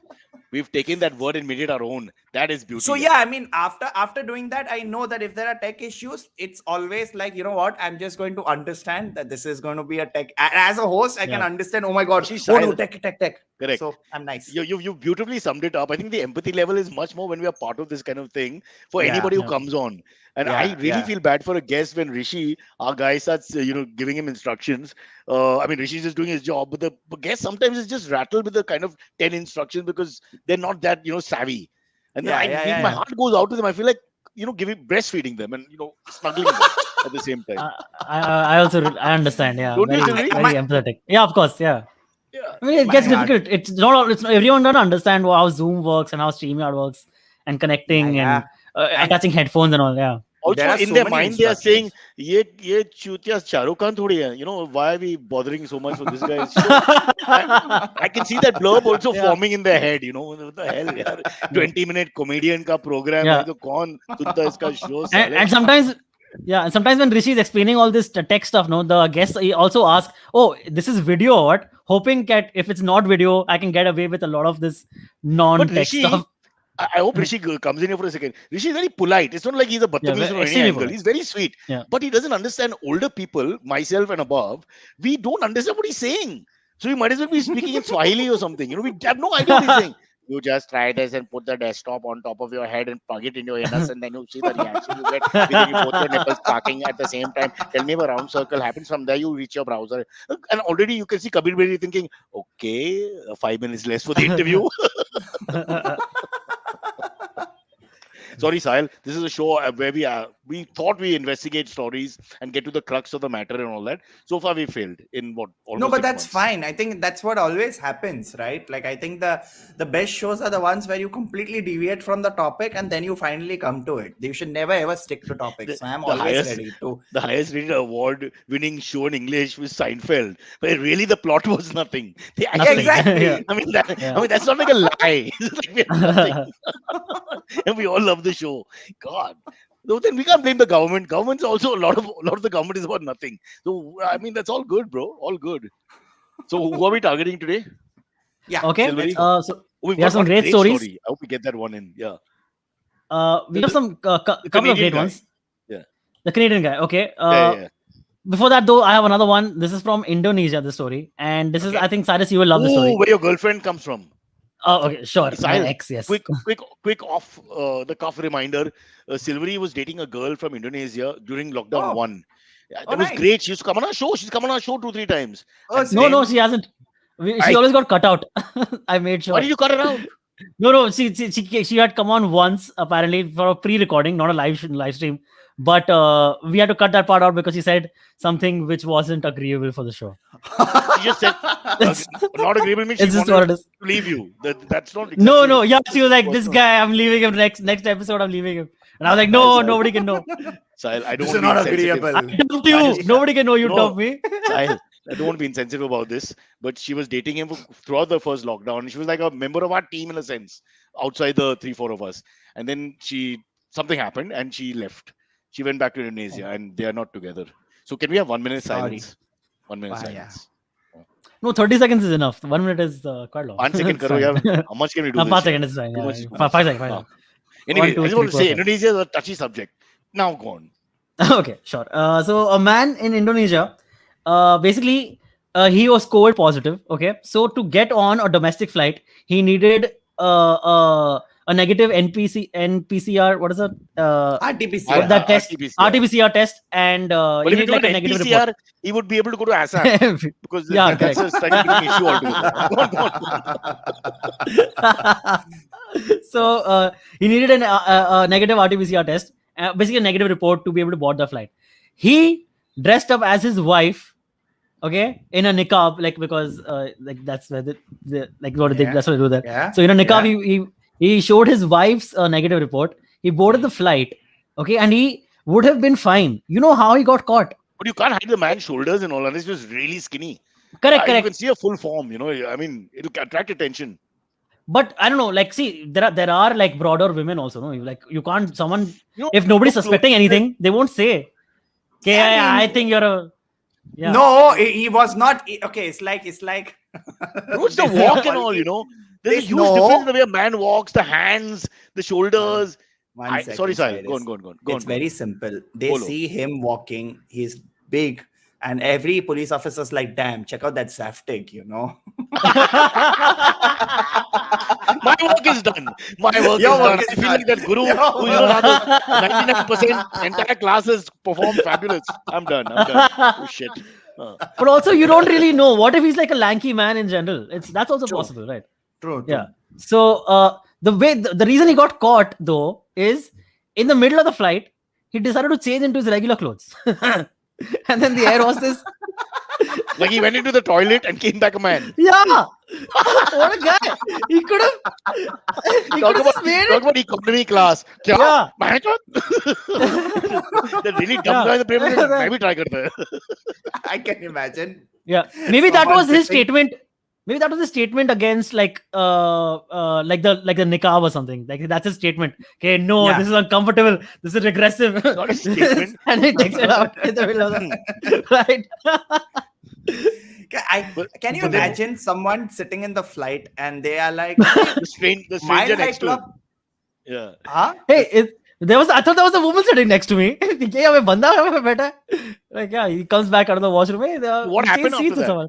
[SPEAKER 1] We've taken that word and made it our own. That is beauty.
[SPEAKER 2] So yeah, I mean, after doing that, I know that if there are tech issues, it's always like, you know what, I'm just going to understand that this is going to be a tech. As a host, I can understand. Oh my god, no, tech.
[SPEAKER 1] Correct.
[SPEAKER 2] So I'm nice.
[SPEAKER 1] You beautifully summed it up. I think the empathy level is much more when we are part of this kind of thing for anybody who comes on. And I really feel bad for a guest when Rishi, our guy, starts giving him instructions. I mean, Rishi's just doing his job, but the guest sometimes is just rattled with the kind of 10 instructions because they're not that savvy. And then my heart goes out to them. I feel like breastfeeding them and snuggling them at the same time.
[SPEAKER 3] I understand. Yeah,
[SPEAKER 1] Don't you
[SPEAKER 3] very,
[SPEAKER 1] agree?
[SPEAKER 3] very empathetic. Yeah, of course. Yeah.
[SPEAKER 1] Yeah.
[SPEAKER 3] I mean, it gets difficult. It's not everyone doesn't understand how Zoom works and how StreamYard works and connecting and attaching headphones and all. Yeah.
[SPEAKER 1] Also, in their mind, they are saying, "Ye chutiya Shahrukh Khan thodi hai." Why are we bothering so much for this guy? I can see that blurb also forming in their head. What the hell? Yaar? 20-minute comedian ka program.
[SPEAKER 3] Yeah.
[SPEAKER 1] Kaun sunta iska show?
[SPEAKER 3] And sometimes. Yeah, and sometimes when Rishi is explaining all this tech stuff, the guests also ask, "Oh, this is video or what?" Hoping that if it's not video, I can get away with a lot of this non-tech stuff.
[SPEAKER 1] I hope Rishi comes in here for a second. Rishi is very polite. It's not like he's a Batamiz or any angle. He's very sweet.
[SPEAKER 3] Yeah.
[SPEAKER 1] But he doesn't understand older people, myself and above. We don't understand what he's saying. So you might as well be speaking in Swahili or something. We have no idea what he's saying. You just try this and put the desktop on top of your head and plug it in your anus, and then you see the reaction you get between both your nipples sparking at the same time. Tell me if a round circle happens. From there, you reach your browser. And already you can see Kabir Bedi thinking, okay, 5 minutes less for the interview. Sorry, Sahil. This is a show where we thought we investigate stories and get to the crux of the matter and all that. So far, we failed in what?
[SPEAKER 2] No, but that's fine. I think that's what always happens, right? Like, I think the best shows are the ones where you completely deviate from the topic and then you finally come to it. You should never ever stick to topics. I'm always ready to.
[SPEAKER 1] The highest rated award-winning show in English was Seinfeld, where really the plot was nothing.
[SPEAKER 2] Exactly.
[SPEAKER 3] Yeah.
[SPEAKER 1] I mean, that's not like a lie. It's like we have nothing. And we all love the show. God. So then we can't blame the government. Government's also a lot of the government is about nothing. So I mean that's all good, bro. All good. So who are we targeting today?
[SPEAKER 2] Yeah.
[SPEAKER 3] Okay.
[SPEAKER 1] Silvery?
[SPEAKER 3] So
[SPEAKER 1] We
[SPEAKER 3] have some great stories.
[SPEAKER 1] Story. I hope we get that one in. Yeah.
[SPEAKER 3] We have some couple of great ones.
[SPEAKER 1] Yeah.
[SPEAKER 3] The Canadian guy. Okay.
[SPEAKER 1] Yeah.
[SPEAKER 3] Before that, though, I have another one. This is from Indonesia. The story, and this is, I think, Cyrus, you will love the story.
[SPEAKER 1] Where your girlfriend comes from.
[SPEAKER 3] Oh, okay, sure. My
[SPEAKER 1] Sahil,
[SPEAKER 3] ex, yes.
[SPEAKER 1] Quick off the cuff reminder. Silvery was dating a girl from Indonesia during lockdown 1. Yeah, that was great. She used to come on our show. She's come on our show 2-3 times.
[SPEAKER 3] No, she hasn't. She always got cut out. I made sure.
[SPEAKER 1] Why did you cut her out?
[SPEAKER 3] No. She had come on once apparently for a pre-recording, not a live stream. But we had to cut that part out because she said something which wasn't agreeable for the show.
[SPEAKER 1] She just said not agreeable means she
[SPEAKER 3] It's just
[SPEAKER 1] wanted
[SPEAKER 3] what it is.
[SPEAKER 1] to leave you. That's not. Exactly
[SPEAKER 3] No. Yeah, she was like, "This guy, I'm leaving him next episode. I'm leaving him." And I was like, "No, nobody can know."
[SPEAKER 1] Sahil, I don't
[SPEAKER 2] This is
[SPEAKER 1] want
[SPEAKER 2] not
[SPEAKER 1] to be
[SPEAKER 2] agreeable.
[SPEAKER 1] insensitive.
[SPEAKER 3] I dumped you. Nobody can know you dumped me.
[SPEAKER 1] Sahil, I don't want to be insensitive about this, but she was dating him throughout the first lockdown. She was like a member of our team in a sense, outside the 3-4 of us. And then something happened and she left. She went back to Indonesia and they are not together. So can we have 1 minute silence? 1 minute silence.
[SPEAKER 3] No, 30 seconds is enough. 1 minute is quite long.
[SPEAKER 1] 1 second karo, yaar. How much can we do?
[SPEAKER 3] 5 seconds is fine.
[SPEAKER 1] Too much.
[SPEAKER 3] 5 seconds.
[SPEAKER 1] Anyway,
[SPEAKER 3] 1, 2,
[SPEAKER 1] I just want to
[SPEAKER 3] 3,
[SPEAKER 1] say
[SPEAKER 3] 4, 5.
[SPEAKER 1] Indonesia is a touchy subject. Now go on.
[SPEAKER 3] Okay, sure. So a man in Indonesia, basically, he was COVID positive. Okay, so to get on a domestic flight, he needed a negative NPCR. What is it?
[SPEAKER 2] RT-PCR.
[SPEAKER 3] That test,
[SPEAKER 1] RT-PCR.
[SPEAKER 3] RT-PCR test, and
[SPEAKER 1] But
[SPEAKER 3] he
[SPEAKER 1] if you
[SPEAKER 3] needed
[SPEAKER 1] do
[SPEAKER 3] like a
[SPEAKER 1] an
[SPEAKER 3] negative
[SPEAKER 1] NPCR,
[SPEAKER 3] report.
[SPEAKER 1] he would be able to go to Assam because that's a slightly different issue altogether. Go on.
[SPEAKER 3] So he needed a negative RT-PCR test, basically a negative report to be able to board the flight. He dressed up as his wife, okay, in a niqab, like because like that's where that's what they do there.
[SPEAKER 2] Yeah.
[SPEAKER 3] So in a niqab, he showed his wife's negative report. He boarded the flight, okay, and he would have been fine. You know how he got caught?
[SPEAKER 1] But you can't hide the man's shoulders and all unless he was really skinny.
[SPEAKER 3] Correct,
[SPEAKER 1] You
[SPEAKER 3] correct.
[SPEAKER 1] can see a full form. I mean, it'll attract attention.
[SPEAKER 3] But I don't know. Like, see, there are like broader women also. No, like you can't. Someone, if nobody's
[SPEAKER 1] look
[SPEAKER 3] suspecting
[SPEAKER 1] closely.
[SPEAKER 3] anything, they won't say. Okay,
[SPEAKER 2] I
[SPEAKER 3] I
[SPEAKER 2] mean-
[SPEAKER 3] think you're a. Yeah.
[SPEAKER 2] No, he was not. Okay, it's like.
[SPEAKER 1] No, it's the walk and all. There's a huge
[SPEAKER 2] No.
[SPEAKER 1] difference in the way a man walks, the hands, the shoulders.
[SPEAKER 2] One second,
[SPEAKER 1] Sorry, Sahil. Go
[SPEAKER 2] Cyrus.
[SPEAKER 1] on.
[SPEAKER 2] It's very simple. They
[SPEAKER 1] Bolo.
[SPEAKER 2] see him walking. He's big, and every police officer's like, "Damn, check out that Saftig,"
[SPEAKER 1] My work is done. My work
[SPEAKER 2] Your
[SPEAKER 1] is
[SPEAKER 2] work
[SPEAKER 1] done.
[SPEAKER 2] is
[SPEAKER 1] I feel
[SPEAKER 2] done.
[SPEAKER 1] like that guru
[SPEAKER 2] Your
[SPEAKER 1] who
[SPEAKER 2] work.
[SPEAKER 1] had 99% entire classes performed fabulous. I'm done. Oh shit.
[SPEAKER 3] But also, you don't really know. What if he's like a lanky man in general? That's also
[SPEAKER 2] True.
[SPEAKER 3] possible, right?
[SPEAKER 2] True.
[SPEAKER 3] Yeah. So the reason he got caught though is in the middle of the flight, he decided to change into his regular clothes, and then the air hostess.
[SPEAKER 1] Like he went into the toilet and came back a man.
[SPEAKER 3] Yeah, what a guy! He could have. He
[SPEAKER 1] Talk
[SPEAKER 3] could have made
[SPEAKER 1] talk
[SPEAKER 3] it.
[SPEAKER 1] about economy class. Kya?
[SPEAKER 3] Yeah.
[SPEAKER 1] The really dumb guy in the plane. Maybe try karte.
[SPEAKER 2] I can imagine.
[SPEAKER 3] Yeah, maybe that
[SPEAKER 2] Someone
[SPEAKER 3] was his
[SPEAKER 2] sitting-
[SPEAKER 3] statement. Maybe that was his statement against like the niqab or something. Like that's his statement. Okay, no,
[SPEAKER 2] Yeah.
[SPEAKER 3] this is uncomfortable. This is regressive.
[SPEAKER 1] Not a statement.
[SPEAKER 3] And he takes it out in the middle of the right.
[SPEAKER 2] Can you
[SPEAKER 1] but then-
[SPEAKER 2] imagine someone sitting in the flight and they are like,
[SPEAKER 1] The
[SPEAKER 2] "Mile
[SPEAKER 1] stranger
[SPEAKER 2] High
[SPEAKER 1] next to him.
[SPEAKER 2] Club?
[SPEAKER 1] Yeah.
[SPEAKER 2] Huh?
[SPEAKER 3] Hey, I thought there was a woman sitting next to me. Yeah, मैं बंदा है, मैं बैठा है. Like yeah, he comes back out of the washroom. Hey,
[SPEAKER 1] What
[SPEAKER 3] he
[SPEAKER 1] happened
[SPEAKER 3] changed seats
[SPEAKER 1] after
[SPEAKER 3] with someone.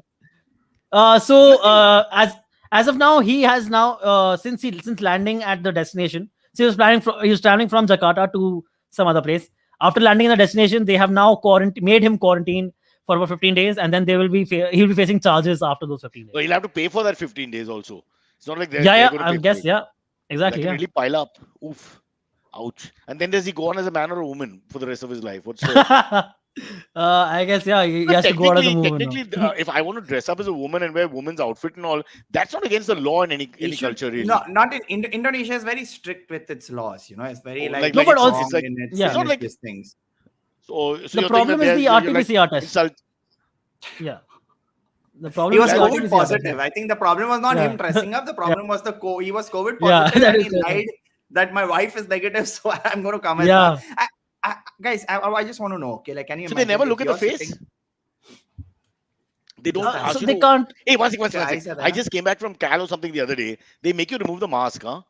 [SPEAKER 3] As of now, he has now since landing at the destination. So he was traveling from Jakarta to some other place. After landing in the destination, they have now made him quarantine for about 15 days, and then he will be facing charges after those 15 days.
[SPEAKER 1] So he'll have to pay for that 15 days also. It's not like they're
[SPEAKER 3] Yeah,
[SPEAKER 1] gonna
[SPEAKER 3] I
[SPEAKER 1] pay for
[SPEAKER 3] guess,
[SPEAKER 1] it.
[SPEAKER 3] yeah,
[SPEAKER 1] That
[SPEAKER 3] exactly,
[SPEAKER 1] can
[SPEAKER 3] yeah.
[SPEAKER 1] really pile up. Oof. Ouch. And then does he go on as a man or a woman for the rest of his life? What's the...
[SPEAKER 3] I guess, yeah, he
[SPEAKER 1] But
[SPEAKER 3] has to go out as a woman. now.
[SPEAKER 1] technically, if I want to dress up as a woman and wear woman's outfit and all, that's not against the law in any
[SPEAKER 2] You should-
[SPEAKER 1] culture, really.
[SPEAKER 2] No, not in Indonesia is very strict with its laws. It's very
[SPEAKER 1] Oh,
[SPEAKER 2] like,
[SPEAKER 1] like-
[SPEAKER 3] No, but also-
[SPEAKER 2] strong
[SPEAKER 1] like-
[SPEAKER 2] in its,
[SPEAKER 3] yeah.
[SPEAKER 1] It's not
[SPEAKER 2] in
[SPEAKER 1] like-
[SPEAKER 2] these things.
[SPEAKER 1] So
[SPEAKER 3] The
[SPEAKER 1] you're saying
[SPEAKER 3] problem
[SPEAKER 1] that
[SPEAKER 3] is the
[SPEAKER 1] you're like
[SPEAKER 3] RT-PCR test.
[SPEAKER 1] insult.
[SPEAKER 3] Yeah. The problem
[SPEAKER 2] He was
[SPEAKER 3] is the
[SPEAKER 2] COVID
[SPEAKER 3] RT-PCR test.
[SPEAKER 2] positive. I think the problem was not
[SPEAKER 3] Yeah.
[SPEAKER 2] him dressing up. The problem was he was COVID
[SPEAKER 3] Yeah,
[SPEAKER 2] positive
[SPEAKER 3] that
[SPEAKER 2] and he
[SPEAKER 3] is true.
[SPEAKER 2] lied that my wife is negative, so I'm going to come as
[SPEAKER 3] Yeah.
[SPEAKER 2] guys, I just want to know. Okay, like, can you?
[SPEAKER 1] So they
[SPEAKER 2] imagine
[SPEAKER 1] never
[SPEAKER 2] if
[SPEAKER 1] look at the
[SPEAKER 2] you're
[SPEAKER 1] face?
[SPEAKER 2] sitting-
[SPEAKER 1] They don't ask
[SPEAKER 3] So
[SPEAKER 1] you
[SPEAKER 3] they
[SPEAKER 1] to-
[SPEAKER 3] can't.
[SPEAKER 1] Hey, one second.
[SPEAKER 2] Yeah, I said
[SPEAKER 1] I
[SPEAKER 2] that.
[SPEAKER 1] just came back from Cal or something the other day. They make you remove the mask, huh?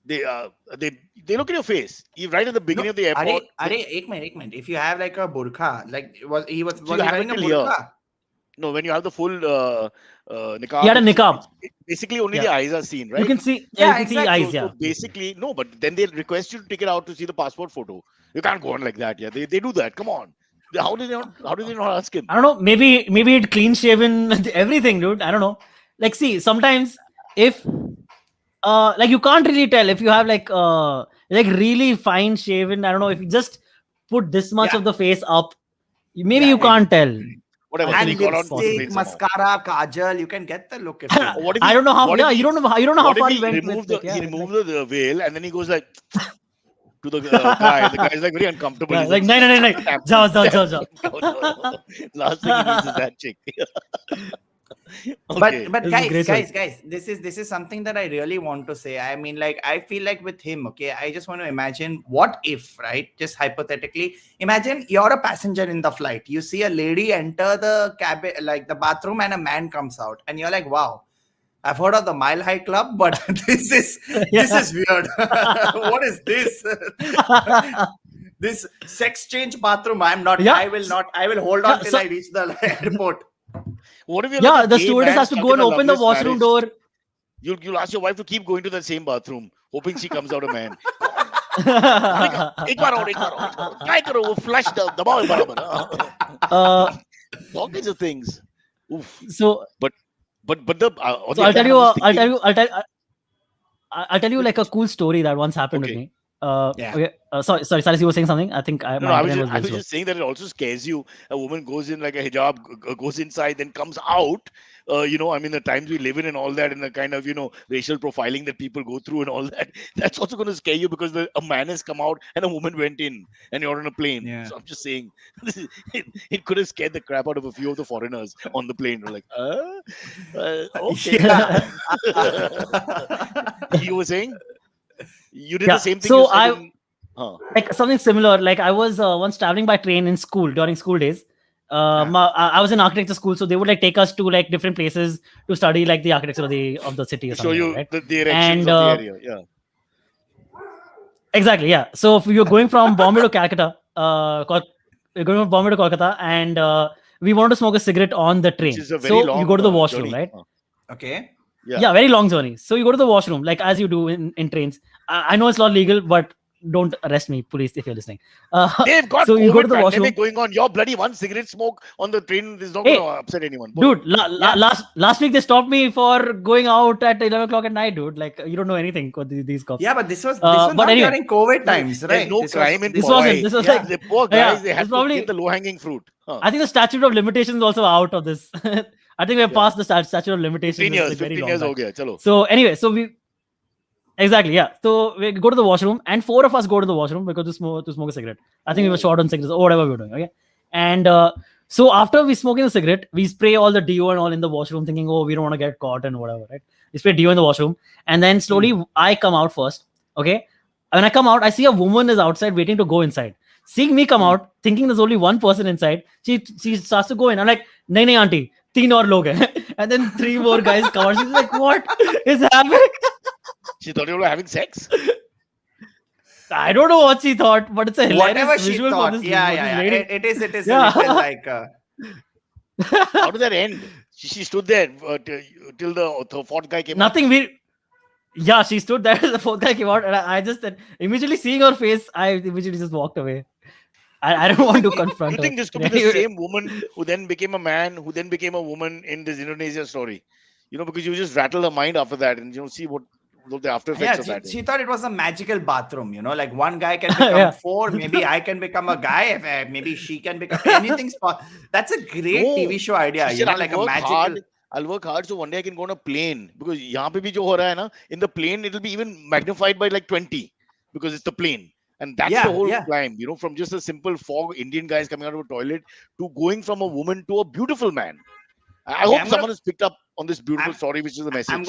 [SPEAKER 1] They look at your face. You right at the beginning of the airport.
[SPEAKER 2] एक minute. If you have like a burqa, like he was
[SPEAKER 1] you
[SPEAKER 2] he
[SPEAKER 1] have it
[SPEAKER 2] wearing a
[SPEAKER 1] till here.
[SPEAKER 2] burqa?
[SPEAKER 1] No, when you have the full niqab.
[SPEAKER 3] He had a niqab.
[SPEAKER 1] Basically, only
[SPEAKER 3] Yeah.
[SPEAKER 1] the eyes are seen, right?
[SPEAKER 3] You can see.
[SPEAKER 2] Yeah,
[SPEAKER 3] Yeah, you can see
[SPEAKER 2] exactly.
[SPEAKER 3] eyes. Yeah.
[SPEAKER 1] So basically, no, but then they request you to take it out to see the passport photo. You can't go on like that. Yeah, they do that. Come on. How did they not ask him?
[SPEAKER 3] I don't know. Maybe it clean shaven everything, dude. I don't know. Like, see, sometimes if like you can't really tell if you have like really fine shaven. I don't know if you just put this much
[SPEAKER 2] Yeah.
[SPEAKER 3] of the face up. Maybe
[SPEAKER 2] Yeah,
[SPEAKER 3] you can't tell.
[SPEAKER 1] Whatever.
[SPEAKER 3] I
[SPEAKER 2] And
[SPEAKER 1] they
[SPEAKER 3] think
[SPEAKER 1] got on
[SPEAKER 3] it's
[SPEAKER 1] to the
[SPEAKER 2] lipstick,
[SPEAKER 1] plane somehow.
[SPEAKER 2] mascara, kajal, you can get the look. If you
[SPEAKER 1] Or what if
[SPEAKER 3] I
[SPEAKER 1] he-
[SPEAKER 3] don't know how.
[SPEAKER 1] what if
[SPEAKER 3] Yeah,
[SPEAKER 1] he-
[SPEAKER 3] you don't know how
[SPEAKER 1] What
[SPEAKER 3] far
[SPEAKER 1] if
[SPEAKER 3] he
[SPEAKER 1] he
[SPEAKER 3] went
[SPEAKER 1] removed
[SPEAKER 3] with
[SPEAKER 1] the
[SPEAKER 3] it. Yeah,
[SPEAKER 1] he
[SPEAKER 3] it's
[SPEAKER 1] removed the veil and then he goes like to the guy. The guy is like very uncomfortable.
[SPEAKER 3] like,
[SPEAKER 1] He's
[SPEAKER 3] no.
[SPEAKER 1] Tap-
[SPEAKER 3] Jao.
[SPEAKER 1] No. Last thing he needs is that chick. Okay.
[SPEAKER 2] But
[SPEAKER 3] This is great,
[SPEAKER 2] guys, this is something that I really want to say. I mean, like, I feel like with him, okay, I just want to imagine what if, right? Just hypothetically, imagine you're a passenger in the flight. You see a lady enter the cabin, like the bathroom, and a man comes out, and you're like, wow. I've heard of the Mile High Club, but this is weird. What is this? This sex change bathroom. I will hold on
[SPEAKER 3] Yeah,
[SPEAKER 2] till
[SPEAKER 3] so-
[SPEAKER 2] I reach the airport.
[SPEAKER 1] What if you're
[SPEAKER 3] Yeah,
[SPEAKER 1] like a
[SPEAKER 3] the
[SPEAKER 1] gay
[SPEAKER 3] stewardess
[SPEAKER 1] man
[SPEAKER 3] has to
[SPEAKER 1] stuck
[SPEAKER 3] go and
[SPEAKER 1] in a
[SPEAKER 3] open the
[SPEAKER 1] loveless
[SPEAKER 3] washroom
[SPEAKER 1] marriage?
[SPEAKER 3] door.
[SPEAKER 1] You'll ask your wife to keep going to that same bathroom, hoping she comes out a man. एक बार और. Try करो वो flush दबाओ बराबर. All kinds of things. Oof.
[SPEAKER 3] So
[SPEAKER 1] But the on
[SPEAKER 3] So
[SPEAKER 1] the
[SPEAKER 3] I'll
[SPEAKER 1] other
[SPEAKER 3] tell
[SPEAKER 1] hand,
[SPEAKER 3] you,
[SPEAKER 1] I was thinking-
[SPEAKER 3] I'll tell you like a cool story that once happened with
[SPEAKER 1] Okay.
[SPEAKER 3] me.
[SPEAKER 2] Yeah.
[SPEAKER 3] Okay. Sorry, Salis, you were saying something. I think
[SPEAKER 1] No,
[SPEAKER 3] my
[SPEAKER 1] I was
[SPEAKER 3] internet
[SPEAKER 1] just, I
[SPEAKER 3] was
[SPEAKER 1] was
[SPEAKER 3] slow.
[SPEAKER 1] just saying that it also scares you. A woman goes in like a hijab, goes inside, then comes out. I mean, the times we live in and all that, and the kind of racial profiling that people go through and all that. That's also going to scare you because a man has come out and a woman went in, and you're on a plane.
[SPEAKER 2] Yeah.
[SPEAKER 1] So I'm just saying, it could have scared the crap out of a few of the foreigners on the plane. They're like, okay.
[SPEAKER 2] Yeah.
[SPEAKER 1] You were saying you did
[SPEAKER 3] Yeah.
[SPEAKER 1] the same thing
[SPEAKER 3] So
[SPEAKER 1] you said
[SPEAKER 3] I
[SPEAKER 1] in. Huh.
[SPEAKER 3] like something similar. Like I was once traveling by train in school during school days. I was in architecture school, so they would like take us to like different places to study like the architecture of the city or
[SPEAKER 1] To show
[SPEAKER 3] something, like
[SPEAKER 1] you
[SPEAKER 3] that,
[SPEAKER 1] the
[SPEAKER 3] right?
[SPEAKER 1] erections
[SPEAKER 3] And
[SPEAKER 1] of the area. Yeah.
[SPEAKER 3] exactly, yeah. So if you're going from Bombay to Calcutta, you're going from Bombay to Kolkata, and we wanted to smoke a cigarette on the
[SPEAKER 1] Which
[SPEAKER 3] train.
[SPEAKER 1] is a very
[SPEAKER 3] So you
[SPEAKER 1] long
[SPEAKER 3] go to the washroom,
[SPEAKER 1] journey.
[SPEAKER 3] right?
[SPEAKER 2] Okay.
[SPEAKER 1] Yeah.
[SPEAKER 3] Yeah, very long journey. So you go to the washroom, like as you do in trains. I know it's not legal, but don't arrest me, police, if you're listening.
[SPEAKER 1] They've got
[SPEAKER 3] So you go to
[SPEAKER 1] COVID
[SPEAKER 3] the washroom.
[SPEAKER 1] pandemic going on. Your bloody one cigarette smoke on the train is not
[SPEAKER 3] Hey,
[SPEAKER 1] going to upset anyone. Bolo.
[SPEAKER 3] Dude,
[SPEAKER 2] Yeah.
[SPEAKER 3] last week they stopped me for going out at 11 o'clock at night, dude. Like you don't know anything with these cops.
[SPEAKER 2] Yeah, but this was
[SPEAKER 3] But
[SPEAKER 2] not
[SPEAKER 3] anyway,
[SPEAKER 2] during COVID
[SPEAKER 1] No,
[SPEAKER 2] times,
[SPEAKER 1] there's
[SPEAKER 2] right?
[SPEAKER 1] no
[SPEAKER 2] This
[SPEAKER 1] crime in
[SPEAKER 3] this
[SPEAKER 1] Mumbai.
[SPEAKER 3] wasn't. This was
[SPEAKER 2] Yeah.
[SPEAKER 3] like
[SPEAKER 1] The poor
[SPEAKER 3] yeah,
[SPEAKER 1] guys, they
[SPEAKER 3] it's
[SPEAKER 1] had to
[SPEAKER 3] probably.
[SPEAKER 1] get the low hanging fruit. Huh.
[SPEAKER 3] I think the statute of limitations is also out of this. I think we have
[SPEAKER 1] Yeah.
[SPEAKER 3] passed the statute of limitations.
[SPEAKER 1] 15
[SPEAKER 3] It's,
[SPEAKER 1] years.
[SPEAKER 3] like, very
[SPEAKER 1] 15
[SPEAKER 3] long
[SPEAKER 1] years
[SPEAKER 3] back.
[SPEAKER 1] ho gaya. Chalo.
[SPEAKER 3] So anyway, so we exactly, yeah. So we go to the washroom, and four of us go to the washroom because to smoke a cigarette. I think we were
[SPEAKER 1] Oh.
[SPEAKER 3] short on cigarettes or whatever we were doing. Okay, and so after we smoking the cigarette, we spray all the deo and all in the washroom, thinking, oh, we don't want to get caught and whatever, right? We spray deo in the washroom, and then slowly I come out first. Okay, when I come out, I see a woman is outside waiting to go inside. Seeing me come out, thinking there's only one person inside, she starts to go in. I'm like, nahi nahi auntie, teen aur log hai. And then three more guys come out. She's like, what is happening?
[SPEAKER 1] She thought you were having sex.
[SPEAKER 3] I don't know what she thought, but it's a hilarious
[SPEAKER 2] Whatever she
[SPEAKER 3] visual
[SPEAKER 2] thought.
[SPEAKER 3] for this,
[SPEAKER 2] Yeah,
[SPEAKER 3] for
[SPEAKER 2] yeah,
[SPEAKER 3] this
[SPEAKER 2] yeah.
[SPEAKER 3] lady.
[SPEAKER 2] It is
[SPEAKER 3] Yeah.
[SPEAKER 2] a little like
[SPEAKER 1] How did that end? She stood there till the fourth guy came
[SPEAKER 3] Nothing. Yeah, she stood there. The fourth guy came out, and I just immediately seeing her face, I immediately just walked away. I don't want to
[SPEAKER 1] out.
[SPEAKER 3] confront
[SPEAKER 1] You think
[SPEAKER 3] her.
[SPEAKER 1] this could be the same woman who then became a man, who then became a woman in this Indonesia story? Because you just rattle her mind after that and see what the after effects of that.
[SPEAKER 2] she thought it was a magical bathroom, like one guy can become
[SPEAKER 3] Yeah.
[SPEAKER 2] four, maybe I can become a guy, maybe she can become anything's that's a great
[SPEAKER 1] No.
[SPEAKER 2] TV show idea,
[SPEAKER 1] She said,
[SPEAKER 2] like a magical
[SPEAKER 1] I'll work hard so one day I can go on a plane, because यहाँ पे भी जो हो रहा है ना, in the plane it'll be even magnified by like 20 because it's the plane. And that's
[SPEAKER 2] Yeah,
[SPEAKER 1] the whole
[SPEAKER 2] yeah.
[SPEAKER 1] climb, from just a simple fog Indian guys coming out of a toilet to going from a woman to a beautiful man. I hope
[SPEAKER 2] I'm
[SPEAKER 1] someone has picked up on this beautiful
[SPEAKER 2] I'm-
[SPEAKER 1] story, which is the message.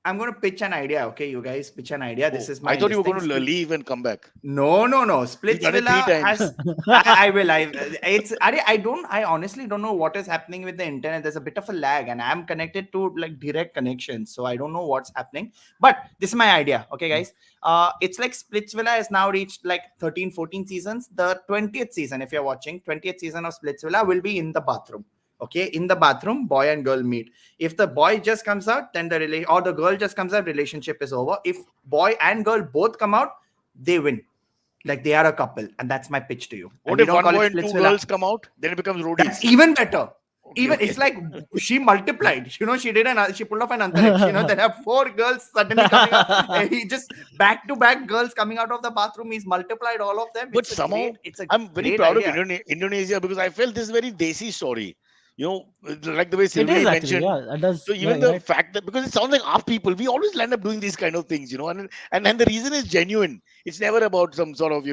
[SPEAKER 2] I'm going to pitch an idea. Okay, you guys pitch an idea. This is my
[SPEAKER 1] I thought you were going to
[SPEAKER 2] distinct-
[SPEAKER 1] leave and come back.
[SPEAKER 2] No. Splitsvilla
[SPEAKER 1] done it 3 times.
[SPEAKER 2] has. I will. I honestly don't know what is happening with the internet. There's a bit of a lag, and I'm connected to like direct connection, so I don't know what's happening. But this is my idea. Okay, guys. It's like Splitsvilla has now reached like 13, 14 seasons. The 20th season, if you're watching, 20th season of Splitsvilla will be in the bathroom. Okay, in the bathroom, boy and girl meet. If the boy just comes out, then or the girl just comes out, relationship is over. If boy and girl both come out, they win. Like they are a couple, and that's my pitch to you.
[SPEAKER 1] What
[SPEAKER 2] And we
[SPEAKER 1] if
[SPEAKER 2] don't
[SPEAKER 1] one
[SPEAKER 2] call
[SPEAKER 1] boy
[SPEAKER 2] it
[SPEAKER 1] and two
[SPEAKER 2] Splitsvilla.
[SPEAKER 1] girls come out? Then it becomes roadies.
[SPEAKER 2] That's even better.
[SPEAKER 1] Okay.
[SPEAKER 2] It's like she multiplied. She pulled off an antariksh. There are 4 girls suddenly coming out. And he just back to back girls coming out of the bathroom. He's multiplied all of them.
[SPEAKER 1] But somehow, I'm very proud of Indonesia, because I felt this is a very desi story. Like the way
[SPEAKER 3] It
[SPEAKER 1] Sylvie
[SPEAKER 3] is actually,
[SPEAKER 1] mentioned.
[SPEAKER 3] yeah, it does.
[SPEAKER 1] So even
[SPEAKER 3] yeah,
[SPEAKER 1] the
[SPEAKER 3] right.
[SPEAKER 1] fact that, because it sounds like our people, we always land up doing these kind of things, and the reason is genuine. It's never about some sort of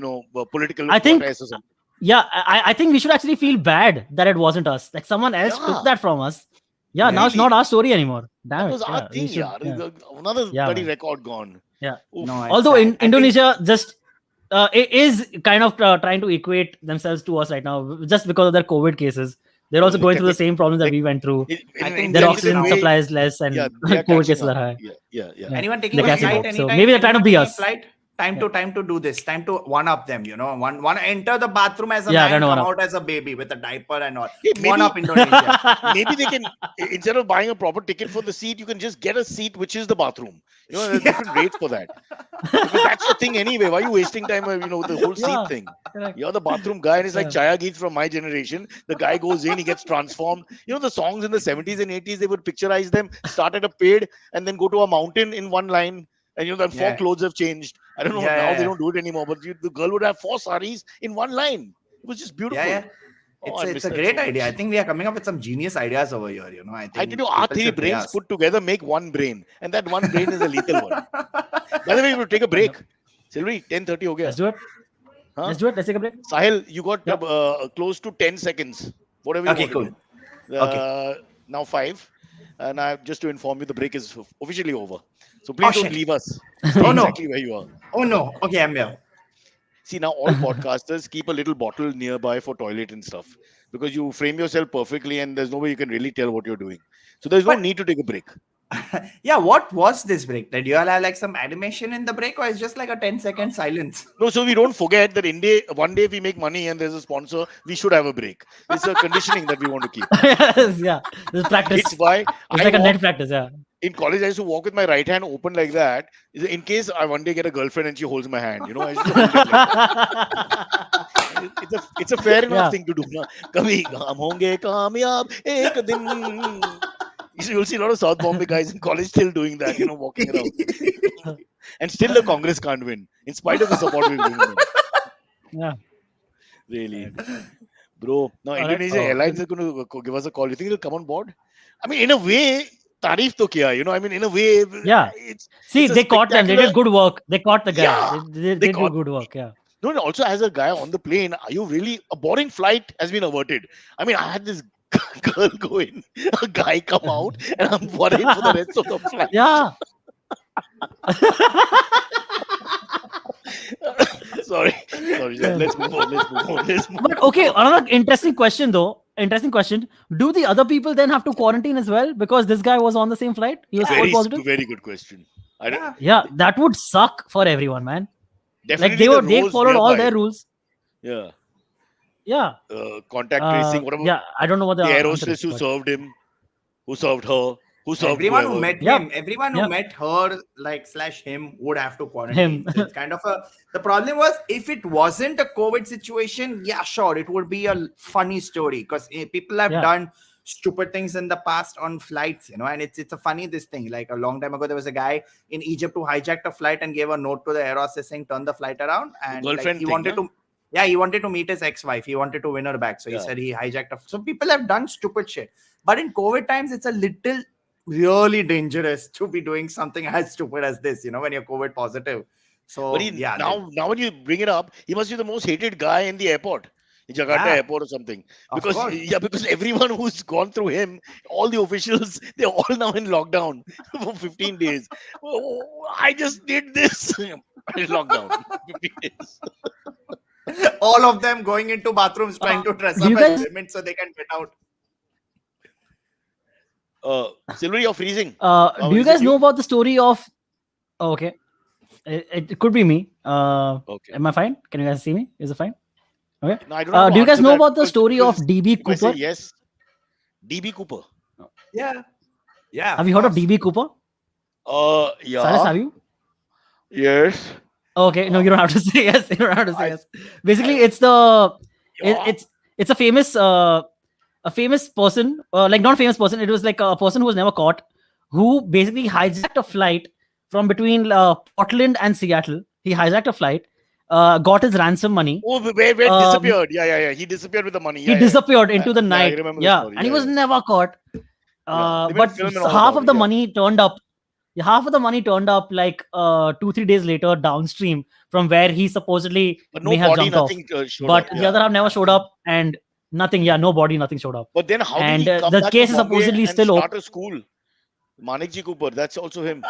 [SPEAKER 1] political
[SPEAKER 3] I think-
[SPEAKER 1] protest or something.
[SPEAKER 3] Yeah, I think we should actually feel bad that it wasn't us. Like someone else
[SPEAKER 1] Yeah.
[SPEAKER 3] took that from us. Yeah, now it's
[SPEAKER 1] Really?
[SPEAKER 3] not our story anymore. Damn
[SPEAKER 1] That
[SPEAKER 3] it.
[SPEAKER 1] was
[SPEAKER 3] Yeah,
[SPEAKER 1] our
[SPEAKER 3] we
[SPEAKER 1] thing,
[SPEAKER 3] should-
[SPEAKER 1] yaar.
[SPEAKER 3] yeah.
[SPEAKER 1] Another
[SPEAKER 3] Yeah,
[SPEAKER 1] bloody
[SPEAKER 3] man.
[SPEAKER 1] record gone.
[SPEAKER 3] Yeah.
[SPEAKER 1] Oof.
[SPEAKER 2] No, I-
[SPEAKER 3] Although
[SPEAKER 2] sad. I think-
[SPEAKER 3] Indonesia just it is kind of trying to equate themselves to us right now, just because of their COVID cases. They're also going through the same problems that we went through.
[SPEAKER 2] I think
[SPEAKER 3] Their
[SPEAKER 2] they
[SPEAKER 3] oxygen
[SPEAKER 2] way-
[SPEAKER 3] supply is less, and
[SPEAKER 1] Yeah, they are
[SPEAKER 3] COVID
[SPEAKER 1] catching
[SPEAKER 3] cases are
[SPEAKER 1] up.
[SPEAKER 3] high.
[SPEAKER 1] Yeah.
[SPEAKER 3] Yeah.
[SPEAKER 2] Anyone taking
[SPEAKER 3] They're
[SPEAKER 2] a
[SPEAKER 3] catching
[SPEAKER 2] flight
[SPEAKER 3] up. So
[SPEAKER 2] anytime?
[SPEAKER 3] maybe they're trying to be
[SPEAKER 2] Anyone
[SPEAKER 3] us.
[SPEAKER 2] taking a flight? Time to do this. Time to one up them. One enter the bathroom as a
[SPEAKER 3] Yeah,
[SPEAKER 2] man,
[SPEAKER 3] trying to
[SPEAKER 2] come
[SPEAKER 3] one up.
[SPEAKER 2] out as a baby with a diaper and all.
[SPEAKER 1] Hey,
[SPEAKER 2] One
[SPEAKER 1] maybe-
[SPEAKER 2] up Indonesia.
[SPEAKER 1] Maybe they can, instead of buying a proper ticket for the seat, you can just get a seat which is the bathroom. There's different rates for that. Because that's the thing anyway. Why are you wasting time, with the whole seat
[SPEAKER 3] Yeah.
[SPEAKER 1] thing?
[SPEAKER 3] Correct.
[SPEAKER 1] You're the bathroom guy, and it's like
[SPEAKER 3] Yeah.
[SPEAKER 1] Chaya Geet from my generation. The guy goes in, he gets transformed. The songs in the 70s and 80s, they would picturize them, start at a paid, and then go to a mountain in one line, And that four
[SPEAKER 2] Yeah.
[SPEAKER 1] clothes have changed. I don't know,
[SPEAKER 2] Yeah,
[SPEAKER 1] now
[SPEAKER 2] yeah,
[SPEAKER 1] they don't do it anymore, but the girl would have 4 saris in one line. It was just beautiful.
[SPEAKER 2] Yeah.
[SPEAKER 1] Oh, I miss
[SPEAKER 2] It's a
[SPEAKER 1] that
[SPEAKER 2] great
[SPEAKER 1] so
[SPEAKER 2] idea. I
[SPEAKER 1] much.
[SPEAKER 2] think we are coming up with some genius ideas over here. I
[SPEAKER 1] I
[SPEAKER 2] think
[SPEAKER 1] tell you, our
[SPEAKER 2] people
[SPEAKER 1] three
[SPEAKER 2] should pay
[SPEAKER 1] brains
[SPEAKER 2] us.
[SPEAKER 1] put together make one brain, and that one brain is a lethal one. By the way, we'll take a break. Sylvie, 10:30 ho gaya.
[SPEAKER 3] Let's do it.
[SPEAKER 1] Huh?
[SPEAKER 3] Let's do it. Let's take a break.
[SPEAKER 1] Sahil, you got
[SPEAKER 3] Yep.
[SPEAKER 1] close to 10 seconds. Whatever you
[SPEAKER 2] Okay,
[SPEAKER 1] want
[SPEAKER 2] cool.
[SPEAKER 1] to do. Now 5. And just to inform you, the break is officially over. So please don't
[SPEAKER 2] shit.
[SPEAKER 1] leave us. Stay
[SPEAKER 2] Oh, no.
[SPEAKER 1] exactly where you are.
[SPEAKER 2] Oh no. Okay, I'm here.
[SPEAKER 1] See, now all podcasters keep a little bottle nearby for toilet and stuff because you frame yourself perfectly and there's no way you can really tell what you're doing. So there's no
[SPEAKER 2] But-
[SPEAKER 1] need to take a break.
[SPEAKER 2] Yeah, what was this break? Did you all have like some animation in the break, or it's just like a 10-second silence?
[SPEAKER 1] No, so we don't forget that one day if we make money and there's a sponsor, we should have a break. It's a conditioning that we want to keep.
[SPEAKER 3] Yes, yeah. This is practice.
[SPEAKER 1] It's why
[SPEAKER 3] It's like a net practice, yeah.
[SPEAKER 1] in college I used to walk with my right hand open like that in case I one day get a girlfriend and she holds my hand. I used to hold it like that. It's a fair enough
[SPEAKER 3] Yeah.
[SPEAKER 1] thing to do. Na? Kabhi hum honge kamyab ek din. You'll see a lot of South Bombay guys in college still doing that, walking around. And still the Congress can't win, in spite of the support we've given them.
[SPEAKER 3] Yeah.
[SPEAKER 1] Really. Bro, now
[SPEAKER 3] Alright.
[SPEAKER 1] Indonesia Airlines is going to give us a call. You think they'll come on board? I mean, in a way, tarif to kiya, I mean, in a way,
[SPEAKER 3] Yeah. See,
[SPEAKER 1] it's a
[SPEAKER 3] they caught them. They did
[SPEAKER 1] spectacular-
[SPEAKER 3] good work. They caught the guy.
[SPEAKER 1] Yeah,
[SPEAKER 3] They
[SPEAKER 1] they
[SPEAKER 3] did
[SPEAKER 1] caught-
[SPEAKER 3] good work, yeah.
[SPEAKER 1] No, and also as a guy on the plane, are you really a boring flight has been averted? I mean, I had this girl go in, a guy come out, and I'm worried for the rest of the flight.
[SPEAKER 3] Yeah.
[SPEAKER 1] Sorry. Let's move on.
[SPEAKER 3] But okay, another interesting question though. Interesting question. Do the other people then have to quarantine as well? Because this guy was on the same flight? He was
[SPEAKER 1] Very,
[SPEAKER 3] COVID positive?
[SPEAKER 1] very good question. I don't,
[SPEAKER 2] Yeah.
[SPEAKER 3] Yeah, that would suck for everyone, man.
[SPEAKER 1] definitely
[SPEAKER 3] Like they
[SPEAKER 1] the
[SPEAKER 3] followed
[SPEAKER 1] rows
[SPEAKER 3] all
[SPEAKER 1] nearby.
[SPEAKER 3] their rules.
[SPEAKER 1] Yeah.
[SPEAKER 3] Yeah.
[SPEAKER 1] Contact tracing, whatever.
[SPEAKER 3] Yeah, I don't know what the
[SPEAKER 1] The
[SPEAKER 3] answer
[SPEAKER 1] aerostess
[SPEAKER 3] is,
[SPEAKER 1] who
[SPEAKER 3] but-
[SPEAKER 1] served him, who served her, who served
[SPEAKER 2] Everyone
[SPEAKER 1] whoever.
[SPEAKER 2] who met
[SPEAKER 3] Yeah.
[SPEAKER 2] him, everyone who
[SPEAKER 3] Yeah.
[SPEAKER 2] met her, / him, would have to quarantine.
[SPEAKER 3] Him.
[SPEAKER 2] So it's kind of the problem was, if it wasn't a COVID situation, yeah, sure, it would be a funny story because people have
[SPEAKER 3] Yeah.
[SPEAKER 2] done stupid things in the past on flights, and it's a funny this thing. Like a long time ago, there was a guy in Egypt who hijacked a flight and gave a note to the air hostess saying, "Turn the flight around." And
[SPEAKER 1] Girlfriend
[SPEAKER 2] he
[SPEAKER 1] thing,
[SPEAKER 2] wanted
[SPEAKER 1] huh?
[SPEAKER 2] to. Yeah, he wanted to meet his ex-wife. He wanted to win her back. So he
[SPEAKER 1] Yeah.
[SPEAKER 2] said he hijacked so people have done stupid shit. But in COVID times, it's a little really dangerous to be doing something as stupid as this, when you're COVID positive. So
[SPEAKER 1] But
[SPEAKER 2] yeah,
[SPEAKER 1] now when you bring it up, he must be the most hated guy in the airport, in Jakarta
[SPEAKER 2] Yeah.
[SPEAKER 1] airport or something.
[SPEAKER 2] Of
[SPEAKER 1] Because
[SPEAKER 2] course.
[SPEAKER 1] because everyone who's gone through him, all the officials, they're all now in lockdown for 15 days. Oh, I just did this. Lockdown. 15 days.
[SPEAKER 2] all of them going into bathrooms trying to dress
[SPEAKER 3] do
[SPEAKER 2] up
[SPEAKER 3] you
[SPEAKER 2] as
[SPEAKER 3] guys-
[SPEAKER 2] women so they can get out.
[SPEAKER 1] Silvery, you're freezing.
[SPEAKER 3] do you
[SPEAKER 1] is it
[SPEAKER 3] guys
[SPEAKER 1] you?
[SPEAKER 3] know about the story of oh, okay. It could be me.
[SPEAKER 1] Okay.
[SPEAKER 3] Am I fine? Can you guys see me? Is it fine?
[SPEAKER 1] No, I don't know
[SPEAKER 3] Do you guys
[SPEAKER 1] answer
[SPEAKER 3] know
[SPEAKER 1] that
[SPEAKER 3] about the
[SPEAKER 1] because-
[SPEAKER 3] story of
[SPEAKER 1] because
[SPEAKER 3] DB
[SPEAKER 1] if I say
[SPEAKER 3] Cooper?
[SPEAKER 1] yes. DB Cooper.
[SPEAKER 2] Yeah.
[SPEAKER 3] Have you heard of DB Cooper?
[SPEAKER 1] Yeah.
[SPEAKER 3] Cyrus, have you?
[SPEAKER 1] Yes.
[SPEAKER 3] Okay, no, you don't have to say yes. You don't have to say
[SPEAKER 1] I-
[SPEAKER 3] yes. Basically, it's the
[SPEAKER 1] Yeah.
[SPEAKER 3] it's a famous person, like not famous person. It was like a person who was never caught, who basically hijacked a flight from between Portland and Seattle. He hijacked a flight, got his ransom money.
[SPEAKER 1] Oh, where disappeared. Yeah. He disappeared with the money.
[SPEAKER 3] He disappeared into the
[SPEAKER 1] yeah, I
[SPEAKER 3] night.
[SPEAKER 1] remember the
[SPEAKER 3] Yeah,
[SPEAKER 1] story.
[SPEAKER 3] and he
[SPEAKER 1] Yeah,
[SPEAKER 3] was
[SPEAKER 1] yeah.
[SPEAKER 3] never caught.
[SPEAKER 1] They made a
[SPEAKER 3] But
[SPEAKER 1] film and all
[SPEAKER 3] half
[SPEAKER 1] about
[SPEAKER 3] of
[SPEAKER 1] it,
[SPEAKER 3] the
[SPEAKER 1] yeah.
[SPEAKER 3] money turned up. Half of the money turned up like 2-3 days later downstream from where he supposedly
[SPEAKER 1] But no
[SPEAKER 3] may have
[SPEAKER 1] body,
[SPEAKER 3] jumped off.
[SPEAKER 1] nothing showed
[SPEAKER 3] But
[SPEAKER 1] up.
[SPEAKER 3] the
[SPEAKER 1] Yeah.
[SPEAKER 3] other half never showed up, and nothing. Yeah, no body, nothing showed up.
[SPEAKER 1] But then how
[SPEAKER 3] And,
[SPEAKER 1] did he come
[SPEAKER 3] the
[SPEAKER 1] back
[SPEAKER 3] case
[SPEAKER 1] to
[SPEAKER 3] is
[SPEAKER 1] Bombay
[SPEAKER 3] supposedly
[SPEAKER 1] and
[SPEAKER 3] still
[SPEAKER 1] start a school? Manikji Cooper, that's also him.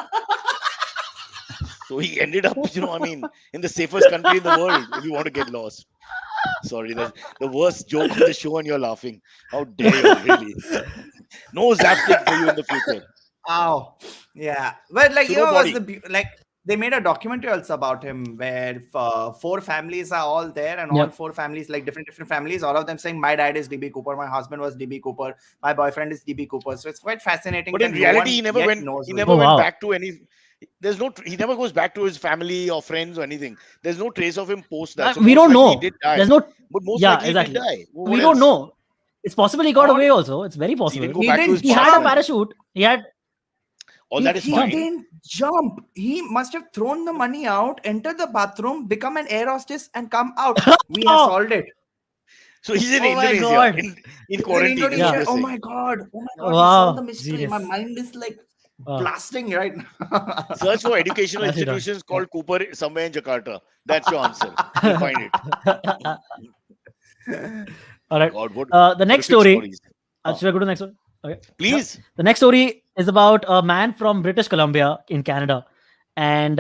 [SPEAKER 1] So he ended up, in the safest country in the world if you want to get lost. Sorry, that's the worst joke of the show and you're laughing. How dare you, really? No Zapstick for you in the future.
[SPEAKER 2] Ow. Yeah. But like,
[SPEAKER 1] Pseudo
[SPEAKER 2] what's
[SPEAKER 1] body.
[SPEAKER 2] they made a documentary also about him where 4 families are all there and all
[SPEAKER 3] Yep.
[SPEAKER 2] 4 families, like different families, all of them saying, my dad is DB Cooper, my husband was DB Cooper, my boyfriend is DB Cooper. So it's quite fascinating.
[SPEAKER 1] But in
[SPEAKER 2] that no
[SPEAKER 1] reality,
[SPEAKER 2] one
[SPEAKER 1] he never
[SPEAKER 2] yet
[SPEAKER 1] went.
[SPEAKER 2] knows
[SPEAKER 1] He
[SPEAKER 2] who
[SPEAKER 1] never
[SPEAKER 3] Oh,
[SPEAKER 1] went
[SPEAKER 3] wow.
[SPEAKER 1] back to any. He never goes back to his family or friends or anything. There's no trace of him post that. So
[SPEAKER 3] we
[SPEAKER 1] most
[SPEAKER 3] don't
[SPEAKER 1] likely
[SPEAKER 3] know.
[SPEAKER 1] He did die.
[SPEAKER 3] There's no.
[SPEAKER 1] But most
[SPEAKER 3] Yeah,
[SPEAKER 1] likely
[SPEAKER 3] exactly.
[SPEAKER 1] he did die. What
[SPEAKER 3] We don't
[SPEAKER 1] else?
[SPEAKER 3] know. It's possible he got
[SPEAKER 2] Or-
[SPEAKER 3] away. Also, it's very
[SPEAKER 1] He
[SPEAKER 3] possible.
[SPEAKER 1] didn't go
[SPEAKER 2] He
[SPEAKER 1] back
[SPEAKER 2] did-
[SPEAKER 1] to his
[SPEAKER 3] He had a
[SPEAKER 1] father.
[SPEAKER 3] parachute. He had.
[SPEAKER 1] All that is
[SPEAKER 2] He
[SPEAKER 1] fine.
[SPEAKER 2] didn't jump. He must have thrown the money out, entered the bathroom, become an air hostess, and come out. We have solved it.
[SPEAKER 1] So he's in
[SPEAKER 3] Oh my
[SPEAKER 1] Indonesia,
[SPEAKER 3] God.
[SPEAKER 1] in
[SPEAKER 2] In
[SPEAKER 1] quarantine. Is what
[SPEAKER 2] Indonesia.
[SPEAKER 1] you're
[SPEAKER 2] Oh
[SPEAKER 1] saying.
[SPEAKER 2] my god. Oh my god. We
[SPEAKER 3] Wow,
[SPEAKER 2] solved the mystery.
[SPEAKER 3] genius.
[SPEAKER 2] My mind is like
[SPEAKER 3] Wow.
[SPEAKER 2] blasting right now.
[SPEAKER 1] Search for educational
[SPEAKER 3] Nicely done.
[SPEAKER 1] institutions called Cooper somewhere in Jakarta. That's your answer. You'll find it.
[SPEAKER 3] All right.
[SPEAKER 1] God, what
[SPEAKER 3] The next
[SPEAKER 1] horrific
[SPEAKER 3] story.
[SPEAKER 1] stories.
[SPEAKER 3] Should I go to the next one? Okay.
[SPEAKER 1] Please.
[SPEAKER 3] The next story is about a man from British Columbia in Canada, and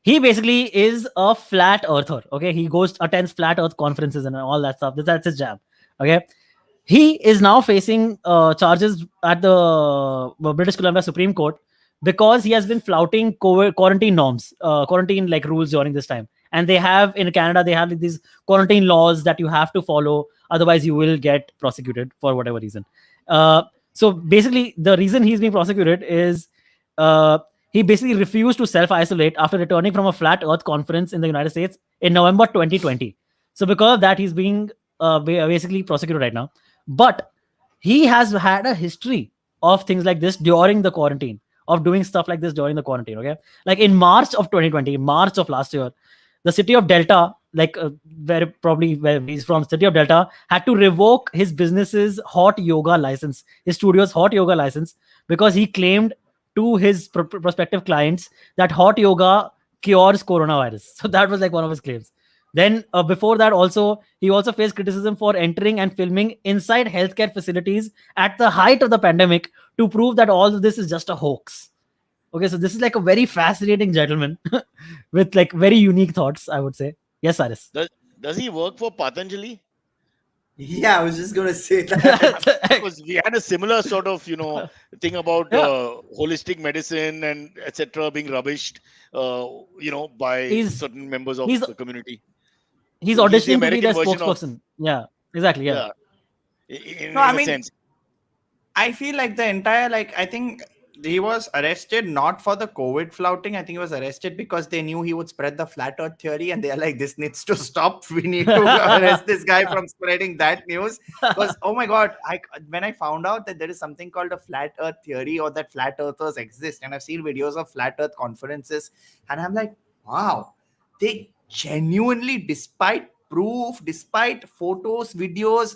[SPEAKER 3] he basically is a flat earther. Okay, he attends flat Earth conferences and all that stuff. That's his jam. Okay, he is now facing charges at the British Columbia Supreme Court because he has been flouting quarantine norms, quarantine like rules during this time. And they have in Canada, they have these quarantine laws that you have to follow, otherwise you will get prosecuted for whatever reason. So basically, the reason he's being prosecuted is he basically refused to self-isolate after returning from a flat Earth conference in the United States in November 2020. So because of that, he's being basically prosecuted right now. But he has had a history of things like this during the quarantine, of doing stuff like this during the quarantine. Okay, like in March of 2020, March of last year, the city of Delta, like where he's from, city of Delta, had to revoke his business's hot yoga license, his studio's hot yoga license, because he claimed to his prospective clients that hot yoga cures coronavirus. So that was like one of his claims. Then before that, also he also faced criticism for entering and filming inside healthcare facilities at the height of the pandemic to prove that all of this is just a hoax. Okay, so this is like a very fascinating gentleman with like very unique thoughts, I would say. Yes, Cyrus.
[SPEAKER 1] Does he work for Patanjali?
[SPEAKER 2] Yeah, I was just gonna say that.
[SPEAKER 1] Because we had a similar sort of, thing about holistic medicine and etc. being rubbished, by certain members of the community.
[SPEAKER 3] He's
[SPEAKER 1] So
[SPEAKER 3] auditioning to be
[SPEAKER 1] American
[SPEAKER 3] their
[SPEAKER 1] version of-
[SPEAKER 3] spokesperson. Yeah, exactly. Yeah.
[SPEAKER 1] In
[SPEAKER 2] I
[SPEAKER 1] a
[SPEAKER 2] mean,
[SPEAKER 1] sense.
[SPEAKER 2] I feel like the entire I think he was arrested not for the COVID flouting. I think he was arrested because they knew he would spread the flat earth theory, and they are like, this needs to stop. We need to arrest this guy from spreading that news. Because oh my god, when I found out that there is something called a flat earth theory, or that flat earthers exist, and I've seen videos of flat earth conferences, and I'm like, wow, they genuinely, despite proof, despite photos, videos,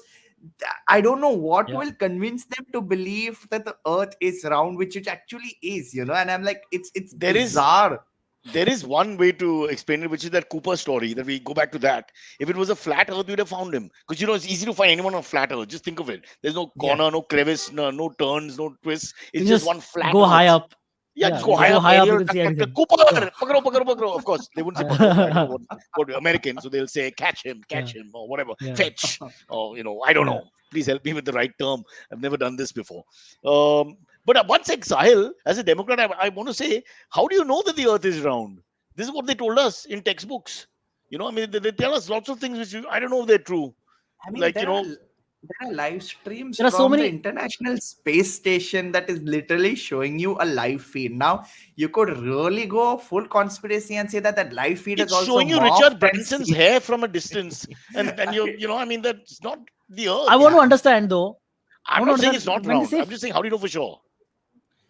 [SPEAKER 2] I don't know what will convince them to believe that the earth is round, which it actually is, and I'm like, it's bizarre.
[SPEAKER 1] There is one way to explain it, which is that Cooper story, that we go back to that. If it was a flat earth, we'd have found him. Because, it's easy to find anyone on a flat earth. Just think of it. There's no corner, no crevice, no turns, no twists. It's
[SPEAKER 3] You
[SPEAKER 1] just one flat
[SPEAKER 3] go
[SPEAKER 1] earth.
[SPEAKER 3] high up.
[SPEAKER 1] Yeah,
[SPEAKER 3] Yeah,
[SPEAKER 1] just go
[SPEAKER 3] you
[SPEAKER 1] high
[SPEAKER 3] go
[SPEAKER 1] up.
[SPEAKER 3] high up,
[SPEAKER 1] Ariel,
[SPEAKER 3] you can see anything.
[SPEAKER 1] Cooper, pakro. Of course, they wouldn't say pakro. I don't know what American, so they'll say catch him, or whatever.
[SPEAKER 3] Yeah.
[SPEAKER 1] Fetch, or, I don't know. Please help me with the right term. I've never done this before. But once Sahil, as a Democrat, I want to say, how do you know that the earth is round? This is what they told us in textbooks. They tell us lots of things which I don't know if they're true.
[SPEAKER 2] I mean,
[SPEAKER 1] Like,
[SPEAKER 2] there are live streams
[SPEAKER 3] There are
[SPEAKER 2] from
[SPEAKER 3] so many-
[SPEAKER 2] the International Space Station that is literally showing you a live feed. Now, you could really go full conspiracy and say that live feed
[SPEAKER 1] It's
[SPEAKER 2] is also
[SPEAKER 1] showing you
[SPEAKER 2] morphed
[SPEAKER 1] Richard
[SPEAKER 2] and
[SPEAKER 1] Branson's hair from a distance. And that's not the earth.
[SPEAKER 3] I want to understand though.
[SPEAKER 1] I'm
[SPEAKER 3] I
[SPEAKER 1] not
[SPEAKER 3] don't
[SPEAKER 1] saying it's not
[SPEAKER 3] understand. When they
[SPEAKER 1] round.
[SPEAKER 3] say
[SPEAKER 1] I'm just saying, how do you know for sure?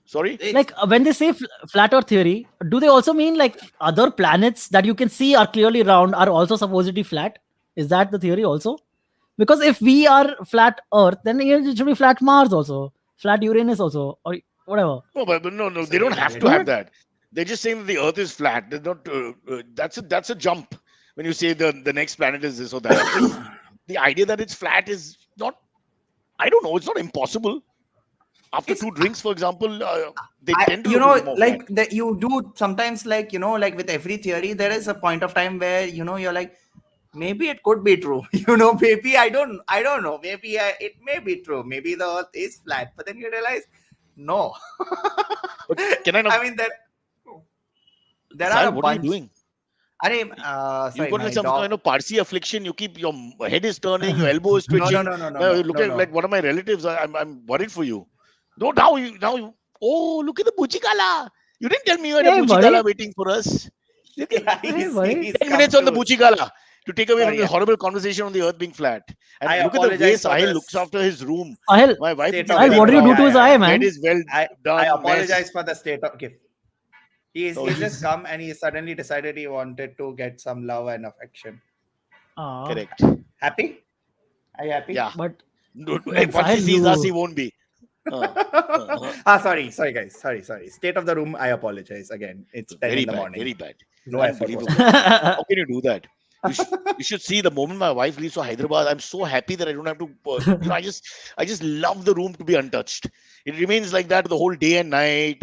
[SPEAKER 1] Sorry?
[SPEAKER 3] Like when they say flat earth theory, do they also mean like other planets that you can see are clearly round are also supposedly flat? Is that the theory also? Because if we are flat earth, then it should be flat Mars also, flat Uranus also, or whatever.
[SPEAKER 1] No, but no, they don't have to have that. They're just saying that the earth is flat. They're not, that's a jump when you say the next planet is this or that. The idea that it's flat is not, I don't know, it's not impossible. After two drinks, for example, they tend to look more
[SPEAKER 2] like
[SPEAKER 1] flat.
[SPEAKER 2] that you do sometimes, like with every theory, there is a point of time where you're like, maybe it could be true. Maybe I don't know. Maybe it may be true. Maybe the earth is flat, but then you realize, no.
[SPEAKER 1] But can I not?
[SPEAKER 2] I mean, there
[SPEAKER 1] Sahil,
[SPEAKER 2] are a
[SPEAKER 1] what are you
[SPEAKER 2] bunch.
[SPEAKER 1] doing?
[SPEAKER 2] Sorry,
[SPEAKER 1] You've got
[SPEAKER 2] my
[SPEAKER 1] like some
[SPEAKER 2] dog.
[SPEAKER 1] kind of Parsi affliction. You keep, your head is turning, your elbow is twitching.
[SPEAKER 2] No,
[SPEAKER 1] You look at like one of my relatives. I'm worried for you. No, now you. Oh, look at the Buchikala. You didn't tell me you had a
[SPEAKER 3] Hey,
[SPEAKER 1] Buchikala
[SPEAKER 3] buddy.
[SPEAKER 1] waiting for us. Look at
[SPEAKER 2] He's
[SPEAKER 1] 10 minutes on the
[SPEAKER 2] come to-
[SPEAKER 1] Buchikala. to take away from
[SPEAKER 2] Sorry,
[SPEAKER 1] the horrible conversation on the earth being flat. And
[SPEAKER 2] I
[SPEAKER 1] look at the way
[SPEAKER 2] apologize for
[SPEAKER 1] Sahil
[SPEAKER 2] this.
[SPEAKER 1] looks after his room.
[SPEAKER 3] Sahil,
[SPEAKER 1] My wife
[SPEAKER 2] State
[SPEAKER 1] would
[SPEAKER 2] of
[SPEAKER 1] be
[SPEAKER 3] Sahil,
[SPEAKER 2] the
[SPEAKER 3] what do you
[SPEAKER 2] room.
[SPEAKER 3] do to his
[SPEAKER 2] Yeah,
[SPEAKER 3] eye,
[SPEAKER 2] yeah.
[SPEAKER 3] man?
[SPEAKER 1] bed is well
[SPEAKER 2] I
[SPEAKER 1] done.
[SPEAKER 2] apologize for the state of. Okay.
[SPEAKER 1] Oh,
[SPEAKER 2] He's just come and he suddenly decided he wanted to get some love and affection.
[SPEAKER 1] Correct.
[SPEAKER 2] Happy? Are you happy?
[SPEAKER 1] Yeah.
[SPEAKER 3] But
[SPEAKER 1] Once he
[SPEAKER 3] Sahil,
[SPEAKER 1] sees us, he
[SPEAKER 3] you
[SPEAKER 1] won't be.
[SPEAKER 2] Sorry, guys. Sorry. State of the room. I apologize again. It's 10
[SPEAKER 1] Very
[SPEAKER 2] in the
[SPEAKER 1] bad.
[SPEAKER 2] morning.
[SPEAKER 1] Very bad.
[SPEAKER 2] No effort was
[SPEAKER 1] Unbelievable. How can you do that? You should see the moment my wife leaves for Hyderabad. I'm so happy that I don't have to. I just love the room to be untouched. It remains like that the whole day and night.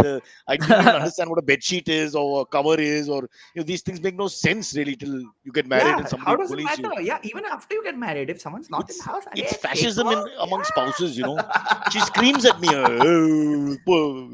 [SPEAKER 1] I don't even understand what a bed sheet is or a cover is, or these things make no sense really till you get married and
[SPEAKER 2] Yeah,
[SPEAKER 1] somebody
[SPEAKER 2] how does it
[SPEAKER 1] bullies you.
[SPEAKER 2] matter? Yeah, even after you get married, if someone's not in the house,
[SPEAKER 1] It's
[SPEAKER 2] again,
[SPEAKER 1] fascism
[SPEAKER 2] take over.
[SPEAKER 1] among spouses, She screams at me.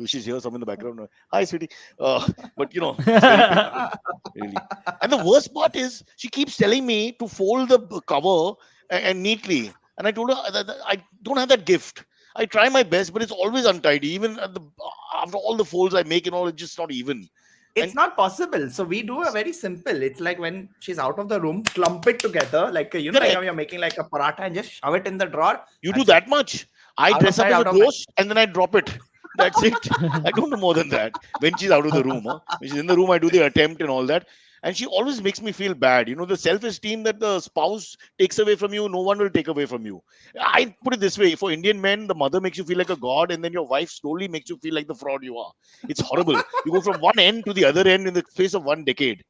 [SPEAKER 1] She's here, some in the background. Hi, sweetie. But it's very painful, really. And the worst part is, she keeps telling me to fold the cover and neatly. And I told her that I don't have that gift. I try my best, but it's always untidy. Even after all the folds I make and all, it's just not even.
[SPEAKER 2] It's not possible. So we do a very simple. It's like when she's out of the room, clump it together, like like
[SPEAKER 1] Correct.
[SPEAKER 2] how you're making like a paratha and just shove it in the drawer.
[SPEAKER 1] You do that much. I
[SPEAKER 2] Out
[SPEAKER 1] dress
[SPEAKER 2] of
[SPEAKER 1] up
[SPEAKER 2] sight,
[SPEAKER 1] as
[SPEAKER 2] out
[SPEAKER 1] a
[SPEAKER 2] of mind.
[SPEAKER 1] ghost and then I drop it. That's it. I don't do more than that. When she's out of the room, when she's in the room, I do the attempt and all that. And she always makes me feel bad. The self-esteem that the spouse takes away from you, no one will take away from you. I put it this way: for Indian men, the mother makes you feel like a god, and then your wife slowly makes you feel like the fraud you are. It's horrible. You go from one end to the other end in the space of 1 decade.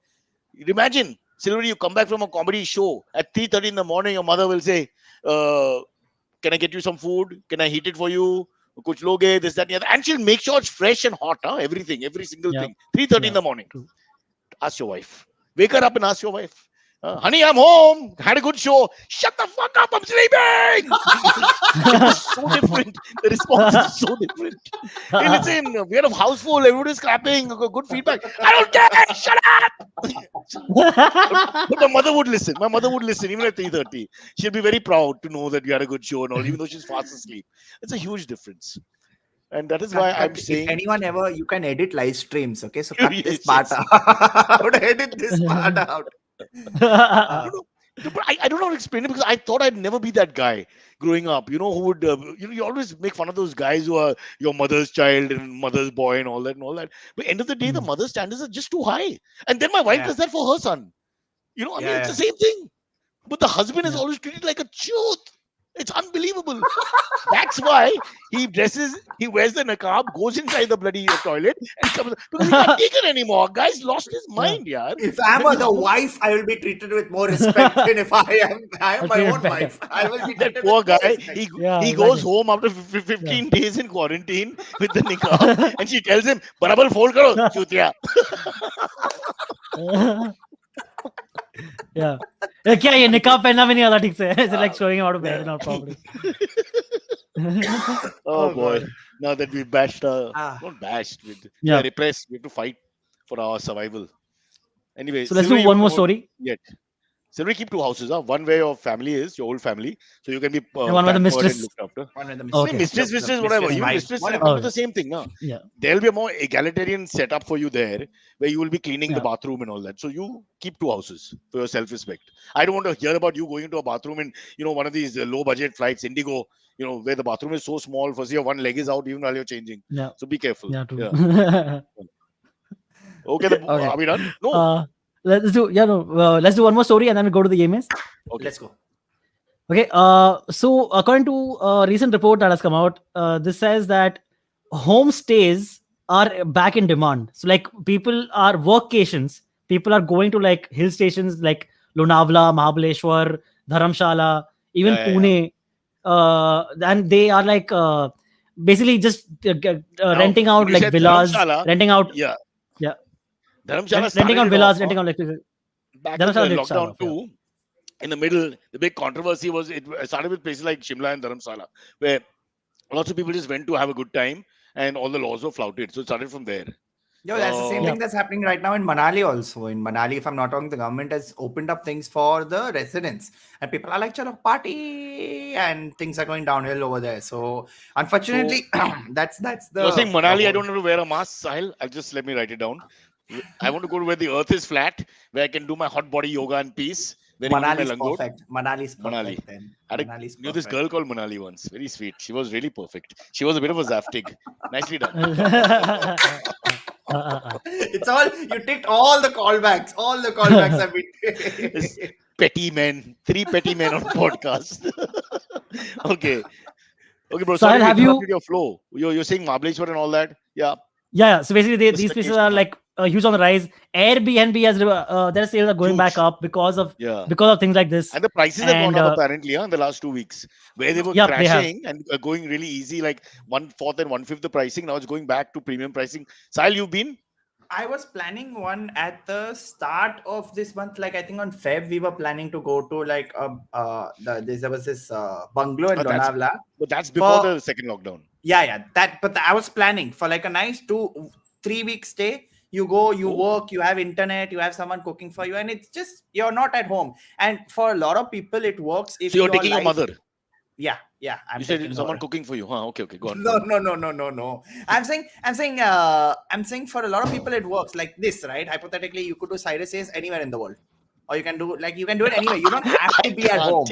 [SPEAKER 1] Imagine, Silvery, you come back from a comedy show at 3:30 in the morning. Your mother will say, "Can I get you some food? Can I heat it for you? Kuch loge, this, that, and the other." And she'll make sure it's fresh and hot. Everything, every single
[SPEAKER 3] Yeah.
[SPEAKER 1] thing. 3:30 in
[SPEAKER 3] Yeah,
[SPEAKER 1] the morning.
[SPEAKER 3] true.
[SPEAKER 1] Ask your wife. Wake her up and ask your wife. Honey, I'm home. Had a good show. Shut the fuck up. I'm sleeping. It's so different. The response is so different. Hey, listen, we had a house full. Everybody's clapping. Good feedback. I don't care. Shut up. But my mother would listen. My mother would listen even at 3:30. She'll be very proud to know that we had a good show and all, even though she's fast asleep. It's a huge difference. And that is why I'm
[SPEAKER 2] If
[SPEAKER 1] saying,
[SPEAKER 2] anyone ever, you can edit live streams. Okay, so cut this
[SPEAKER 1] Yes,
[SPEAKER 2] part
[SPEAKER 1] yes.
[SPEAKER 2] out. Edit this part out.
[SPEAKER 1] I don't know. But I don't know how to explain it because I thought I'd never be that guy growing up. Who would you always make fun of those guys who are your mother's child and mother's boy and all that and all that. But end of the day, the mother's standards are just too high. And then my wife
[SPEAKER 2] Yeah.
[SPEAKER 1] does that for her son. I mean,
[SPEAKER 2] Yeah,
[SPEAKER 1] it's the same thing. But the husband is
[SPEAKER 3] Yeah.
[SPEAKER 1] always treated like a truth. It's unbelievable. That's why he wears the niqab, goes inside the bloody toilet, and comes because he can't take it anymore. Guy's lost his mind, yeah.
[SPEAKER 2] If I'm the wife, I will be treated with more respect than if I am my
[SPEAKER 3] Okay,
[SPEAKER 2] own
[SPEAKER 3] fair.
[SPEAKER 2] wife. I will be
[SPEAKER 1] That
[SPEAKER 2] treated
[SPEAKER 1] poor
[SPEAKER 2] with more
[SPEAKER 1] guy,
[SPEAKER 2] respect.
[SPEAKER 1] he goes home after 15 days in quarantine with the niqab, and she tells him, "Barabar fold karo, chutiya."
[SPEAKER 3] Yeah. क्या ये निकाब पहनना भी नहीं आता ठीक से. It's like showing out of bed not properly.
[SPEAKER 1] Oh boy! Now that we bashed, not bashed, we
[SPEAKER 3] Yeah.
[SPEAKER 1] are repressed. We have to fight for our survival. Anyway,
[SPEAKER 3] So let's
[SPEAKER 1] Silvery,
[SPEAKER 3] do
[SPEAKER 1] you
[SPEAKER 3] one more
[SPEAKER 1] know-
[SPEAKER 3] story.
[SPEAKER 1] Yet, Silvery, keep two houses. One where your family is, your old family, so you can be
[SPEAKER 3] And one where the
[SPEAKER 1] pampered
[SPEAKER 3] mistress-
[SPEAKER 1] and looked after.
[SPEAKER 2] One with the
[SPEAKER 3] Okay.
[SPEAKER 1] Mistress, whatever. You
[SPEAKER 2] wife,
[SPEAKER 1] mistress,
[SPEAKER 2] whatever.
[SPEAKER 1] will
[SPEAKER 3] Oh,
[SPEAKER 1] do the same thing, no?
[SPEAKER 3] Yeah.
[SPEAKER 1] There'll be a more egalitarian setup for you there, where you will be cleaning the
[SPEAKER 3] Yeah.
[SPEAKER 1] bathroom and all that. So you keep two houses for your self-respect. I don't want to hear about you going into a bathroom in, one of these low-budget flights, Indigo, where the bathroom is so small. First, your one leg is out even while you're changing.
[SPEAKER 3] Yeah.
[SPEAKER 1] So be careful.
[SPEAKER 3] Yeah. True.
[SPEAKER 1] Okay,
[SPEAKER 3] Okay.
[SPEAKER 1] are we done? No.
[SPEAKER 3] Let's do let's do one more story and then we go to the game.
[SPEAKER 1] Okay.
[SPEAKER 2] Let's go.
[SPEAKER 3] Okay. So according to a recent report that has come out, this says that homestays are back in demand. So like people are workations. People are going to like hill stations like Lonavala, Mahabaleshwar, Dharamshala, even
[SPEAKER 1] Yeah, yeah,
[SPEAKER 3] Pune, and they are like basically just renting out
[SPEAKER 1] you
[SPEAKER 3] like
[SPEAKER 1] said
[SPEAKER 3] villas,
[SPEAKER 1] Dharamshala.
[SPEAKER 3] renting out
[SPEAKER 1] Yeah.
[SPEAKER 3] Yeah.
[SPEAKER 1] Dharamshala
[SPEAKER 3] renting out
[SPEAKER 1] started
[SPEAKER 3] villas,
[SPEAKER 1] off,
[SPEAKER 3] renting out like
[SPEAKER 1] back
[SPEAKER 3] Dharamshala
[SPEAKER 1] in the
[SPEAKER 3] did start
[SPEAKER 1] lockdown
[SPEAKER 3] off, yeah.
[SPEAKER 1] too. In the middle, the big controversy was it started with places like Shimla and Dharamsala, where lots of people just went to have a good time and all the laws were flouted. So it started from there.
[SPEAKER 2] Yo, that's the same
[SPEAKER 1] Yeah.
[SPEAKER 2] thing that's happening right now in Manali also. In Manali, if I'm not wrong, the government has opened up things for the residents. And people are like, chalo, party! And things are going downhill over there. So, unfortunately, that's the...
[SPEAKER 1] You're saying Manali, I
[SPEAKER 2] the
[SPEAKER 1] don't have to wear a mask, Sahil. Let me write it down. I want to go to where the earth is flat, where I can do my hot body yoga in peace. wearing only my
[SPEAKER 2] Manali's
[SPEAKER 1] langot.
[SPEAKER 2] perfect. Manali's
[SPEAKER 1] Manali.
[SPEAKER 2] perfect then.
[SPEAKER 1] I
[SPEAKER 2] Manali's
[SPEAKER 1] knew this
[SPEAKER 2] perfect.
[SPEAKER 1] girl called Manali once. Very sweet. She was really perfect. She was a bit of a Zaftig. Nicely done.
[SPEAKER 2] It's all you ticked all the callbacks. All the callbacks have
[SPEAKER 1] This
[SPEAKER 2] been.
[SPEAKER 1] petty men. 3 petty men on podcast. Okay. Okay, bro.
[SPEAKER 3] So
[SPEAKER 1] Sorry
[SPEAKER 3] I'll
[SPEAKER 1] to
[SPEAKER 3] have you.
[SPEAKER 1] interrupt your flow. You're saying Mahabaleshwar and all that. Yeah.
[SPEAKER 3] Yeah, so basically
[SPEAKER 1] Just
[SPEAKER 3] these
[SPEAKER 1] the
[SPEAKER 3] places
[SPEAKER 1] case
[SPEAKER 3] are
[SPEAKER 1] to
[SPEAKER 3] like huge on the rise. Airbnb has their sales are going back
[SPEAKER 1] Huge.
[SPEAKER 3] up because of
[SPEAKER 1] Yeah.
[SPEAKER 3] things like this.
[SPEAKER 1] And the prices have gone
[SPEAKER 3] And
[SPEAKER 1] up apparently in the last 2 weeks, where they were
[SPEAKER 3] yeah, they have.
[SPEAKER 1] crashing and going really easy, like 1/4 and 1/5 the pricing. Now it's going back to premium pricing. Sahil, you've been?
[SPEAKER 2] I was planning one at the start of this month. Like I think on Feb, we were planning to go to like there was this bungalow in
[SPEAKER 1] Oh, that's-
[SPEAKER 2] Lonavala.
[SPEAKER 1] But that's before
[SPEAKER 2] For-
[SPEAKER 1] the second lockdown.
[SPEAKER 2] Yeah, but I was planning for like a nice 2-3 week stay. You go, you
[SPEAKER 1] Oh.
[SPEAKER 2] work, you have internet, you have someone cooking for you, and it's just you're not at home. And for a lot of people, it works if
[SPEAKER 1] So you're
[SPEAKER 2] your
[SPEAKER 1] taking your
[SPEAKER 2] life-
[SPEAKER 1] mother.
[SPEAKER 2] Yeah, I'm
[SPEAKER 1] You said
[SPEAKER 2] taking
[SPEAKER 1] someone
[SPEAKER 2] her.
[SPEAKER 1] cooking for you. Huh? Okay, go on.
[SPEAKER 2] No. I'm saying for a lot of people it works like this, right? Hypothetically, you could do side essays anywhere in the world, or you can do it anywhere. You don't have to be at
[SPEAKER 1] can't.
[SPEAKER 2] home.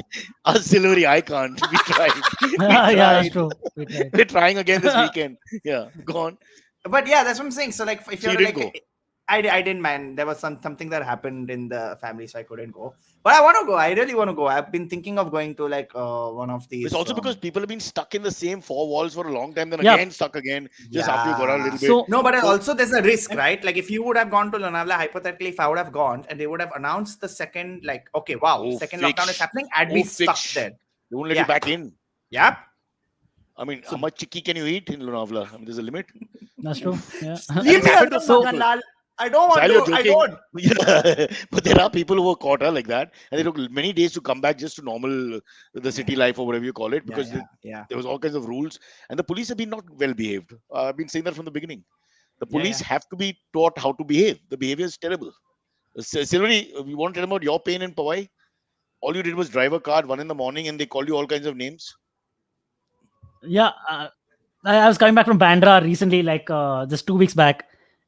[SPEAKER 1] Us Silvery, I can't. We tried.
[SPEAKER 3] Yeah, that's
[SPEAKER 1] tried.
[SPEAKER 3] true. We tried.
[SPEAKER 1] We're trying again this weekend. Yeah, go on.
[SPEAKER 2] But yeah, that's what I'm saying. So like, if
[SPEAKER 1] So
[SPEAKER 2] you're
[SPEAKER 1] you
[SPEAKER 2] like,
[SPEAKER 1] didn't go?
[SPEAKER 2] I didn't, man. There was something that happened in the family, so I couldn't go. But I want to go. I really want to go. I've been thinking of going to like one of these.
[SPEAKER 1] It's also because people have been stuck in the same 4 walls for a long time, then
[SPEAKER 3] Yeah.
[SPEAKER 1] again stuck again, just after you got out a little bit.
[SPEAKER 3] So
[SPEAKER 2] No, but also there's a risk, right? Like if you would have gone to Lonavala, hypothetically, if I would have gone and they would have announced the second, like, okay, wow,
[SPEAKER 1] Oh,
[SPEAKER 2] second
[SPEAKER 1] fix.
[SPEAKER 2] lockdown is happening, I'd be
[SPEAKER 1] Oh,
[SPEAKER 2] stuck
[SPEAKER 1] fix.
[SPEAKER 2] there.
[SPEAKER 1] They won't let
[SPEAKER 2] Yeah.
[SPEAKER 1] you back in.
[SPEAKER 2] Yep.
[SPEAKER 1] I mean, how much chicky can you eat in Lonavala? I mean, there's a limit.
[SPEAKER 3] that's true. Yeah.
[SPEAKER 2] Leave me
[SPEAKER 1] happened
[SPEAKER 2] alone,
[SPEAKER 1] to
[SPEAKER 2] Madan Lal. I don't want
[SPEAKER 1] Sahil, you're
[SPEAKER 2] to. I
[SPEAKER 1] joking.
[SPEAKER 2] don't.
[SPEAKER 1] Yeah. But there are people who were caught like that, and they took many days to come back just to normal, the city life or whatever you call it, because
[SPEAKER 2] Yeah.
[SPEAKER 1] there was all kinds of rules, and the police have been not well behaved. I've been saying that from the beginning. The police have to be taught how to behave. The behavior is terrible. Silvery, you want to tell about your pain in Powai? All you did was drive a car at 1 in the morning, and they called you all kinds of names.
[SPEAKER 3] Yeah, I was coming back from Bandra recently, like just 2 weeks back,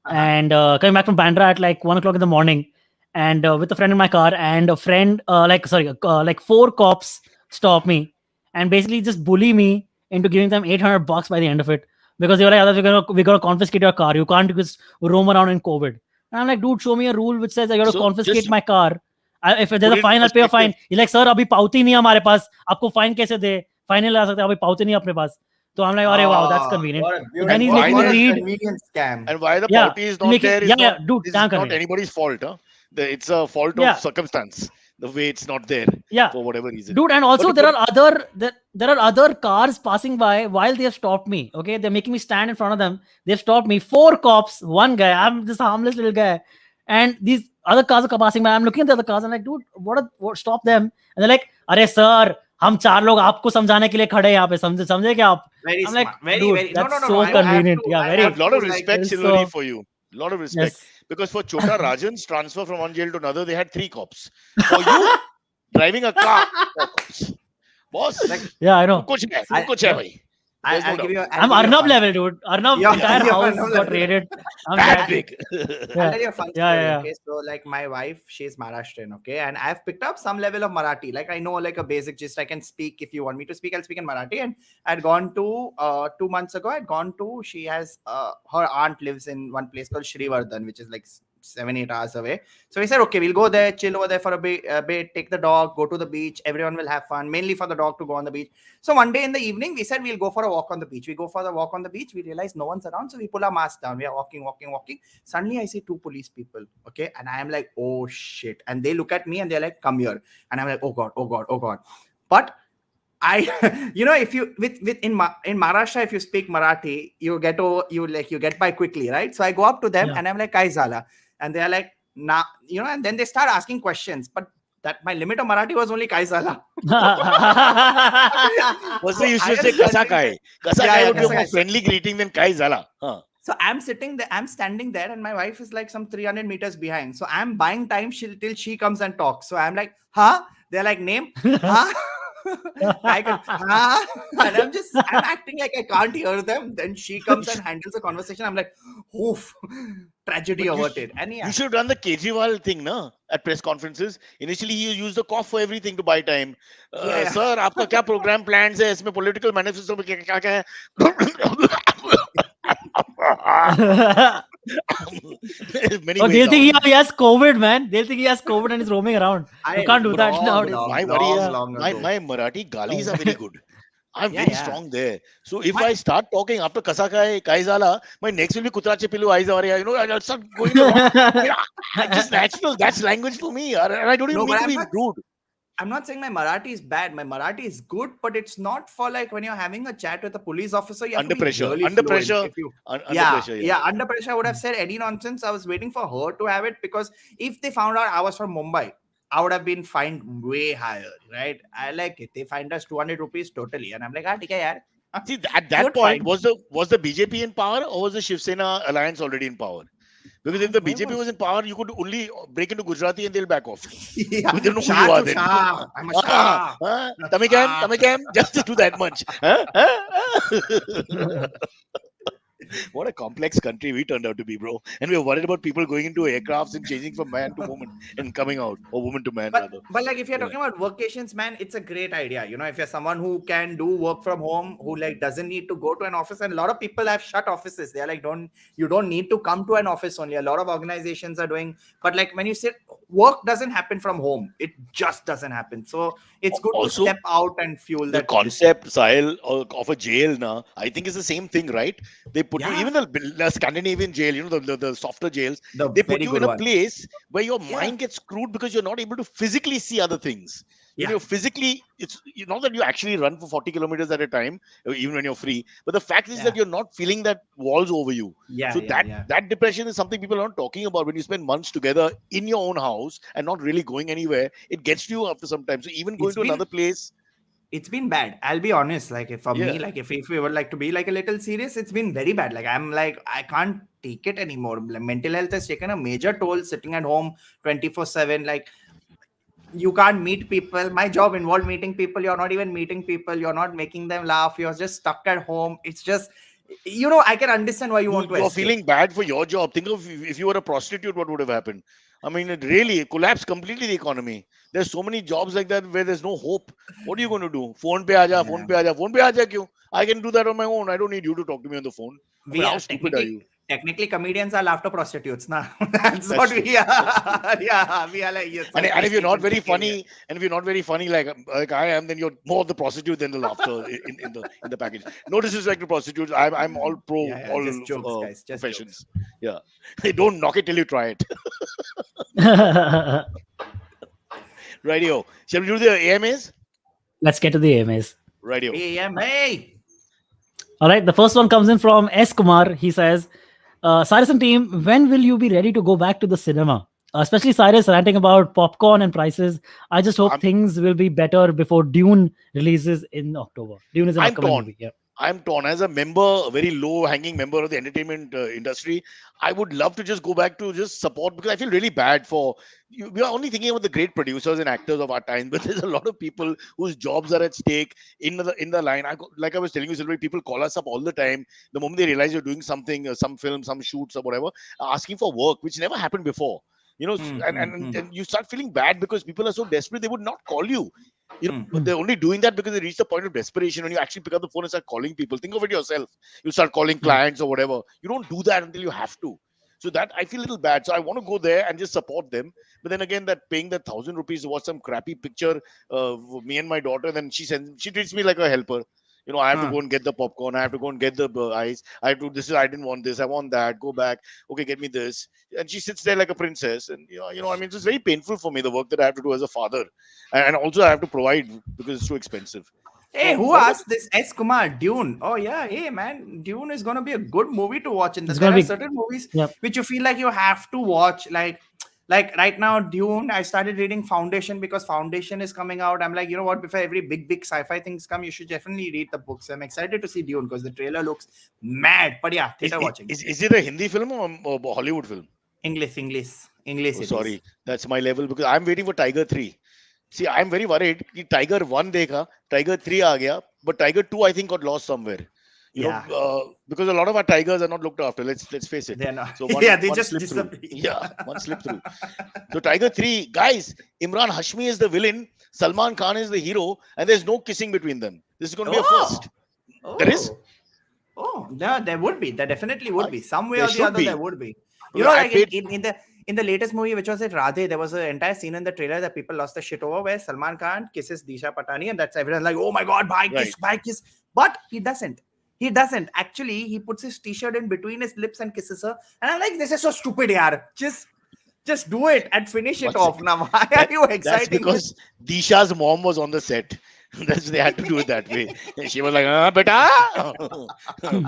[SPEAKER 3] and coming back from Bandra at like 1 o'clock in the morning, and with a friend in my car, and a friend, like 4 cops stop me and basically just bully me into giving them $800 by the end of it, because they were like, "Otherwise we're gonna confiscate your car. You can't just roam around in COVID." And I'm like, dude, show me a rule which says I got to
[SPEAKER 1] So,
[SPEAKER 3] confiscate
[SPEAKER 1] just
[SPEAKER 3] my car. If there's
[SPEAKER 1] put
[SPEAKER 3] a
[SPEAKER 1] it in
[SPEAKER 3] fine, I'll pay a fine.
[SPEAKER 1] perspective.
[SPEAKER 3] He's like, sir, अभी पावती नहीं है हमारे पास. आपको fine कैसे दे? Fine नहीं ला सकते. अभी पावती नहीं है अपने पास. So I'm like, अरे wow, that's convenient.
[SPEAKER 2] What a
[SPEAKER 3] So then he's
[SPEAKER 1] beautiful-
[SPEAKER 3] making
[SPEAKER 1] what
[SPEAKER 3] me
[SPEAKER 1] a
[SPEAKER 3] read.
[SPEAKER 2] convenient scam.
[SPEAKER 1] And why the
[SPEAKER 3] Yeah,
[SPEAKER 1] party is not
[SPEAKER 3] making-
[SPEAKER 1] there is
[SPEAKER 3] yeah,
[SPEAKER 1] not,
[SPEAKER 3] dude,
[SPEAKER 1] is
[SPEAKER 3] damn
[SPEAKER 1] not
[SPEAKER 3] convenient.
[SPEAKER 1] anybody's fault. Huh? It's a fault
[SPEAKER 3] Yeah.
[SPEAKER 1] of circumstance. The way it's not there
[SPEAKER 3] Yeah,
[SPEAKER 1] for whatever reason.
[SPEAKER 3] dude, and also
[SPEAKER 1] But
[SPEAKER 3] there are other cars passing by while they have stopped me. Okay, they're making me stand in front of them. They've stopped me. 4 cops, 1 guy. I'm this harmless little guy, and these other cars are passing by. I'm looking at the other cars. I'm like, dude, what? Stop them! And they're like, अरे sir, हम 4 लोग आपको समझाने के लिए खड़े हैं यहाँ पे. समझे क्या आप?
[SPEAKER 2] Very
[SPEAKER 3] I'm
[SPEAKER 2] smart.
[SPEAKER 3] like,
[SPEAKER 2] very,
[SPEAKER 3] dude,
[SPEAKER 2] very.
[SPEAKER 3] that's
[SPEAKER 2] No.
[SPEAKER 3] so
[SPEAKER 2] I have
[SPEAKER 3] convenient.
[SPEAKER 2] to-
[SPEAKER 3] Yeah,
[SPEAKER 2] I
[SPEAKER 3] very-
[SPEAKER 1] I
[SPEAKER 2] have
[SPEAKER 1] have a lot
[SPEAKER 2] to,
[SPEAKER 1] of
[SPEAKER 2] like,
[SPEAKER 1] respect,
[SPEAKER 3] it's
[SPEAKER 1] Silvery,
[SPEAKER 3] so-
[SPEAKER 1] for you. A lot of respect.
[SPEAKER 3] Yes.
[SPEAKER 1] Because for Chota Rajan's transfer from one jail to another, they had 3 cops. For you, driving a car, 4 cops. Boss,
[SPEAKER 3] Yeah, I know.
[SPEAKER 1] कुछ है,
[SPEAKER 2] I-
[SPEAKER 1] कुछ है भाई. There's no
[SPEAKER 2] I'll give
[SPEAKER 1] doubt.
[SPEAKER 2] you.
[SPEAKER 3] I'm Arnab level, dude. Arnab,
[SPEAKER 2] Yeah,
[SPEAKER 3] entire
[SPEAKER 2] you're
[SPEAKER 3] house
[SPEAKER 2] Arnab
[SPEAKER 3] got
[SPEAKER 2] level.
[SPEAKER 3] raided. I'm
[SPEAKER 1] Bad
[SPEAKER 3] that-
[SPEAKER 1] big.
[SPEAKER 2] I'll
[SPEAKER 3] Yeah.
[SPEAKER 2] tell you a fun story.
[SPEAKER 3] Yeah.
[SPEAKER 2] Okay, so like my wife, she's Maharashtrian. Okay, and I've picked up some level of Marathi. Like I know like a basic gist. I can speak if you want me to speak. I'll speak in Marathi. And I'd gone to 2 months ago. I'd gone to. She has her aunt lives in one place called Srivardhan, which is like 7-8 hours away. So we said, okay, we'll go there, chill over there for a bit, take the dog, go to the beach. Everyone will have fun, mainly for the dog to go on the beach. So one day in the evening, we said we'll go for a walk on the beach. We go for the walk on the beach. We realize no one's around, so we pull our mask down. We are walking. Suddenly, I see 2 police people. Okay, and I am like, oh shit! And they look at me and they're like, come here. And I'm like, oh god. But I, if you in Maharashtra, if you speak Marathi, you get by quickly, right? So I go up to them
[SPEAKER 3] Yeah.
[SPEAKER 2] and I'm like, Kai Zala, and they're like, nah, and then they start asking questions, but that my limit of Marathi was only Kai Zala.
[SPEAKER 1] Firstly, you
[SPEAKER 2] So
[SPEAKER 1] should
[SPEAKER 2] I
[SPEAKER 1] say
[SPEAKER 2] am
[SPEAKER 1] Kasa
[SPEAKER 2] standing
[SPEAKER 1] Kai.
[SPEAKER 2] there.
[SPEAKER 1] Kasa
[SPEAKER 2] Yeah,
[SPEAKER 1] Kai
[SPEAKER 2] yeah,
[SPEAKER 1] would be a
[SPEAKER 2] Kasa
[SPEAKER 1] more
[SPEAKER 2] Kai.
[SPEAKER 1] friendly greeting than Kai Zala. Huh.
[SPEAKER 2] So I'm sitting there, I'm standing there, and my wife is like some 300 meters behind. So I'm buying time till she comes and talks. So I'm like, huh? They're like, name? Huh? I can, huh? And I'm acting like I can't hear them. Then she comes and handles the conversation. I'm like, oof, tragedy
[SPEAKER 1] But
[SPEAKER 2] averted. And
[SPEAKER 1] you
[SPEAKER 2] yeah,
[SPEAKER 1] should run the Kejriwal thing, na? At press conferences. Initially, he used the cough for everything to buy time.
[SPEAKER 2] yeah, yeah.
[SPEAKER 1] Sir, आपका क्या program plans है? इसमें political manifesto में क्या क्या है? Many
[SPEAKER 3] Oh,
[SPEAKER 1] ways
[SPEAKER 3] they'll think
[SPEAKER 1] out.
[SPEAKER 3] he has COVID, man. They'll think he has COVID and is roaming around. You can't do that nowadays.
[SPEAKER 1] My worry is
[SPEAKER 2] long
[SPEAKER 1] my
[SPEAKER 2] ago.
[SPEAKER 1] Marathi galis are very good. I'm
[SPEAKER 2] Yeah,
[SPEAKER 1] very
[SPEAKER 2] yeah.
[SPEAKER 1] strong there. So if
[SPEAKER 2] My-
[SPEAKER 1] I start talking after Kasakai, Kaizala, my next will be Kutrache Pilu Aizaria, I'll start going the wrong. Just natural. That's language for me. And I don't even
[SPEAKER 2] No,
[SPEAKER 1] mean
[SPEAKER 2] but
[SPEAKER 1] to be rude.
[SPEAKER 2] I'm not saying my Marathi is bad. My Marathi is good, but it's not for like when you're having a chat with a police officer. You have
[SPEAKER 1] Under
[SPEAKER 2] to be
[SPEAKER 1] pressure.
[SPEAKER 2] really
[SPEAKER 1] Under
[SPEAKER 2] fluent.
[SPEAKER 1] pressure.
[SPEAKER 2] If you,
[SPEAKER 1] Under
[SPEAKER 2] yeah,
[SPEAKER 1] pressure, yeah.
[SPEAKER 2] under pressure, I would have said any nonsense. I was waiting for her to have it because if they found out I was from Mumbai, I would have been fined way higher, right? I like it. They fined us 200 rupees totally, and I'm like, okay, yaar.
[SPEAKER 1] See, at that
[SPEAKER 2] Good
[SPEAKER 1] point,
[SPEAKER 2] fight.
[SPEAKER 1] was the BJP in power or was the Shiv Sena alliance already in power? Because if the
[SPEAKER 2] Where
[SPEAKER 1] BJP
[SPEAKER 2] was-
[SPEAKER 1] was in power, you could only break into Gujarati and they'll back off.
[SPEAKER 2] Yeah.
[SPEAKER 1] They don't know who
[SPEAKER 2] Shah
[SPEAKER 1] you are
[SPEAKER 2] to
[SPEAKER 1] then.
[SPEAKER 2] Shah. I'm a Shah.
[SPEAKER 1] Tamikam, just to do that much. Huh? What a complex country we turned out to be, bro. And we were worried about people going into aircrafts and changing from man to woman and coming out, or woman to man, rather.
[SPEAKER 2] But like if you're
[SPEAKER 1] Yeah.
[SPEAKER 2] talking about vacations, man, it's a great idea. You know, if you're someone who can do work from home, who like doesn't need to go to an office, and a lot of people have shut offices. They're like, you don't need to come to an office only. A lot of organizations are doing, but like when you say work doesn't happen from home, it just doesn't happen. So it's good
[SPEAKER 1] Also,
[SPEAKER 2] to step out and fuel
[SPEAKER 1] The
[SPEAKER 2] that.
[SPEAKER 1] concept, Sahil, of a jail now, I think is the same thing, right? They put you,
[SPEAKER 2] Yeah.
[SPEAKER 1] even the Scandinavian jail, the softer jails,
[SPEAKER 2] The
[SPEAKER 1] they put
[SPEAKER 2] very
[SPEAKER 1] you
[SPEAKER 2] good
[SPEAKER 1] in a
[SPEAKER 2] one.
[SPEAKER 1] place where your
[SPEAKER 2] Yeah.
[SPEAKER 1] mind gets screwed because you're not able to physically see other things. When
[SPEAKER 2] Yeah.
[SPEAKER 1] you're physically, it's not that you actually run for 40 kilometers at a time, even when you're free, but the fact is that you're not feeling that walls over you.
[SPEAKER 2] Yeah.
[SPEAKER 1] So that depression is something people are not talking about. When you spend months together in your own house and not really going anywhere, it gets to you after some time. So even going
[SPEAKER 2] It's
[SPEAKER 1] to
[SPEAKER 2] been-
[SPEAKER 1] another place,
[SPEAKER 2] It's been bad. I'll be honest. Like if for
[SPEAKER 1] Yeah.
[SPEAKER 2] me, like if we would like to be like a little serious, it's been very bad. Like I'm like I can't take it anymore. Like, mental health has taken a major toll. Sitting at home 24/7, like you can't meet people. My job involved meeting people. You're not even meeting people. You're not making them laugh. You're just stuck at home. It's just, I can understand why you want to
[SPEAKER 1] you're
[SPEAKER 2] escape.
[SPEAKER 1] feeling bad for your job. Think of if you were a prostitute, what would have happened? I mean, it really collapsed completely the economy. There's so many jobs like that where there's no hope. What are you going to do? Phone pe aaja, phone pe aaja, phone pe aaja kyun? I can do that on my own. I don't need you to talk to me on the phone. I mean, how stupid are you?
[SPEAKER 2] Technically, comedians are laughter prostitutes. Nah, that's what
[SPEAKER 1] true.
[SPEAKER 2] we are. Yeah, we are like yes.
[SPEAKER 1] And if you're not very funny, like I am, then you're more the prostitute than the laughter in the package. No disrespect to prostitutes. I'm all pro
[SPEAKER 2] Yeah,
[SPEAKER 1] all
[SPEAKER 2] just jokes, guys. Just
[SPEAKER 1] professions. Yeah, don't knock it till you try it. Radio. Shall we do the AMAs?
[SPEAKER 3] Let's get to the AMAs.
[SPEAKER 1] Radio.
[SPEAKER 2] Hey.
[SPEAKER 3] All right, the first one comes in from S. Kumar. He says, Cyrus and team, when will you be ready to go back to the cinema? Especially Cyrus ranting about popcorn and prices. I just hope things will be better before Dune releases in October. Dune is an
[SPEAKER 1] I'm
[SPEAKER 3] upcoming
[SPEAKER 1] torn.
[SPEAKER 3] movie. Yeah.
[SPEAKER 1] I'm torn. As a member, a very low-hanging member of the entertainment industry, I would love to just go back to just support because I feel really bad for you. We are only thinking about the great producers and actors of our time, but there's a lot of people whose jobs are at stake in the line. Like I was telling you, Silvery, people call us up all the time. The moment they realize you're doing something, some film, some shoots or whatever, asking for work, which never happened before. And you start feeling bad because people are so desperate they would not call you. But they're only doing that because they reach the point of desperation. When you actually pick up the phone and start calling people, think of it yourself. You start calling clients or whatever. You don't do that until you have to. So that I feel a little bad. So I want to go there and just support them. But then again, that paying that 1,000 rupees to watch some crappy picture, me and my daughter, then she treats me like a helper. I have to go and get the popcorn. I have to go and get the ice. I didn't want this. I want that. Go back. Okay, get me this. And she sits there like a princess. And I mean, it's just very painful for me, the work that I have to do as a father. And also I have to provide because it's too expensive.
[SPEAKER 2] Hey, who asked this? S. Kumar, Dune. Oh yeah, hey man, Dune is gonna be a good movie to watch. And there are certain movies which you feel like you have to watch. Like right now, Dune, I started reading Foundation because Foundation is coming out. I'm like, you know what? Before every big sci-fi things come, you should definitely read the books. I'm excited to see Dune because the trailer looks mad. But yeah, theater watching.
[SPEAKER 1] Is it a Hindi film or a Hollywood film?
[SPEAKER 2] English.
[SPEAKER 1] Oh, sorry, that's my level because I'm waiting for Tiger 3. See, I'm very worried. कि Tiger 1 देखा, Tiger 3 आ गया, but Tiger 2 I think got lost somewhere. You
[SPEAKER 2] Yeah.
[SPEAKER 1] know, because a lot of our tigers are not looked after. Let's face it.
[SPEAKER 2] They're not.
[SPEAKER 1] So
[SPEAKER 2] They
[SPEAKER 1] one
[SPEAKER 2] just
[SPEAKER 1] slipped through.
[SPEAKER 2] disappear.
[SPEAKER 1] Yeah, one slipped through. So Tiger 3, guys, Imran Hashmi is the villain, Salman Khan is the hero, and there's no kissing between them. This is going to be a first. There is?
[SPEAKER 2] Oh, no, there would be. There definitely would be. Some way
[SPEAKER 1] There
[SPEAKER 2] or the
[SPEAKER 1] should
[SPEAKER 2] other,
[SPEAKER 1] be.
[SPEAKER 2] there would be.
[SPEAKER 1] Well,
[SPEAKER 2] You know,
[SPEAKER 1] I
[SPEAKER 2] like
[SPEAKER 1] paid-
[SPEAKER 2] in the latest movie, which was it Radhe, there was an entire scene in the trailer that people lost the shit over, where Salman Khan kisses Disha Patani, and that's everyone like, oh my god, bye kiss,
[SPEAKER 1] Right.
[SPEAKER 2] bye kiss. But he doesn't. He doesn't. Actually, he puts his t-shirt in between his lips and kisses her. And I'm like, this is so stupid, yaar. Just do it and finish it
[SPEAKER 1] One
[SPEAKER 2] off. Now, why are you
[SPEAKER 1] That's
[SPEAKER 2] exciting?
[SPEAKER 1] because Disha's mom was on the set. They had to do it that way. And she was like, beta.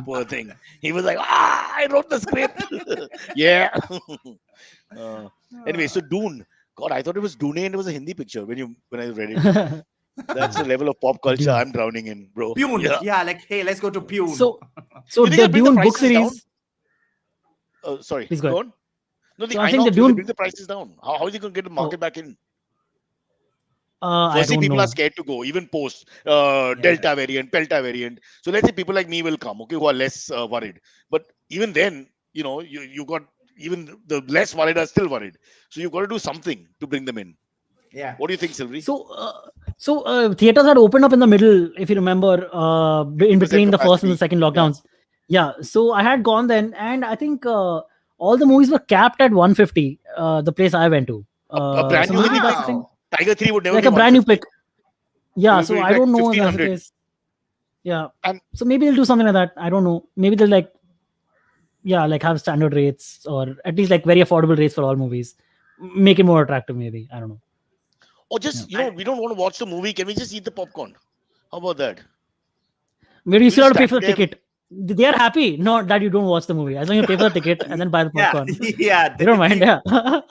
[SPEAKER 1] Poor thing. He was like, I wrote the script. Yeah. Anyway, so Dune. God, I thought it was Dune and it was a Hindi picture when I read it. That's the level of pop culture
[SPEAKER 3] Dune.
[SPEAKER 1] I'm drowning in, bro.
[SPEAKER 2] Pune.
[SPEAKER 1] Yeah.
[SPEAKER 2] Yeah, like, hey, let's go to Pune.
[SPEAKER 3] so
[SPEAKER 1] You think
[SPEAKER 3] the
[SPEAKER 1] they'll bring the
[SPEAKER 3] Dune book
[SPEAKER 1] prices down?
[SPEAKER 3] series.
[SPEAKER 1] Sorry.
[SPEAKER 3] Please go ahead.
[SPEAKER 1] on. No,
[SPEAKER 3] So I
[SPEAKER 1] I
[SPEAKER 3] think
[SPEAKER 1] know
[SPEAKER 3] the
[SPEAKER 1] they
[SPEAKER 3] Dune-
[SPEAKER 1] bring the prices down. How is he going to get the market back in?
[SPEAKER 3] I
[SPEAKER 1] Firstly,
[SPEAKER 3] don't
[SPEAKER 1] people
[SPEAKER 3] know.
[SPEAKER 1] are scared to go, even post Delta variant, Pelta variant. So let's say people like me will come, okay, who are less worried. But even then, you got even the less worried are still worried. So you've got to do something to bring them in.
[SPEAKER 2] yeah.
[SPEAKER 1] What do you think, Sylvie?
[SPEAKER 3] So theaters had opened up in the middle, if you remember, in between the first and the
[SPEAKER 1] capacity.
[SPEAKER 3] second lockdowns. Yeah. So I had gone then, and I think all the movies were capped at 150. The place I went to.
[SPEAKER 1] A brand
[SPEAKER 3] so
[SPEAKER 1] new
[SPEAKER 3] maybe
[SPEAKER 1] Hindi
[SPEAKER 3] that's
[SPEAKER 1] pick?
[SPEAKER 3] the thing.
[SPEAKER 1] Tiger 3 would never
[SPEAKER 3] Like
[SPEAKER 1] be
[SPEAKER 3] a brand new
[SPEAKER 1] 150.
[SPEAKER 3] pick. Yeah.
[SPEAKER 1] It
[SPEAKER 3] So
[SPEAKER 1] will be
[SPEAKER 3] I
[SPEAKER 1] like
[SPEAKER 3] don't know if that's the
[SPEAKER 1] 1500.
[SPEAKER 3] case. Yeah.
[SPEAKER 1] And-
[SPEAKER 3] So maybe they'll do something like that. I don't know. Maybe they'll like have standard rates, or at least like very affordable rates for all movies. Make it more attractive, maybe. I don't know.
[SPEAKER 1] Or just, we don't want to watch the movie. Can we just eat the popcorn? How about that?
[SPEAKER 3] Maybe you still have to pay for the
[SPEAKER 1] stand there-
[SPEAKER 3] ticket. They are happy, not that you don't watch the movie. As long as you pay for the ticket and then buy the
[SPEAKER 2] Yeah.
[SPEAKER 3] popcorn.
[SPEAKER 2] Yeah.
[SPEAKER 3] They don't mind. Yeah.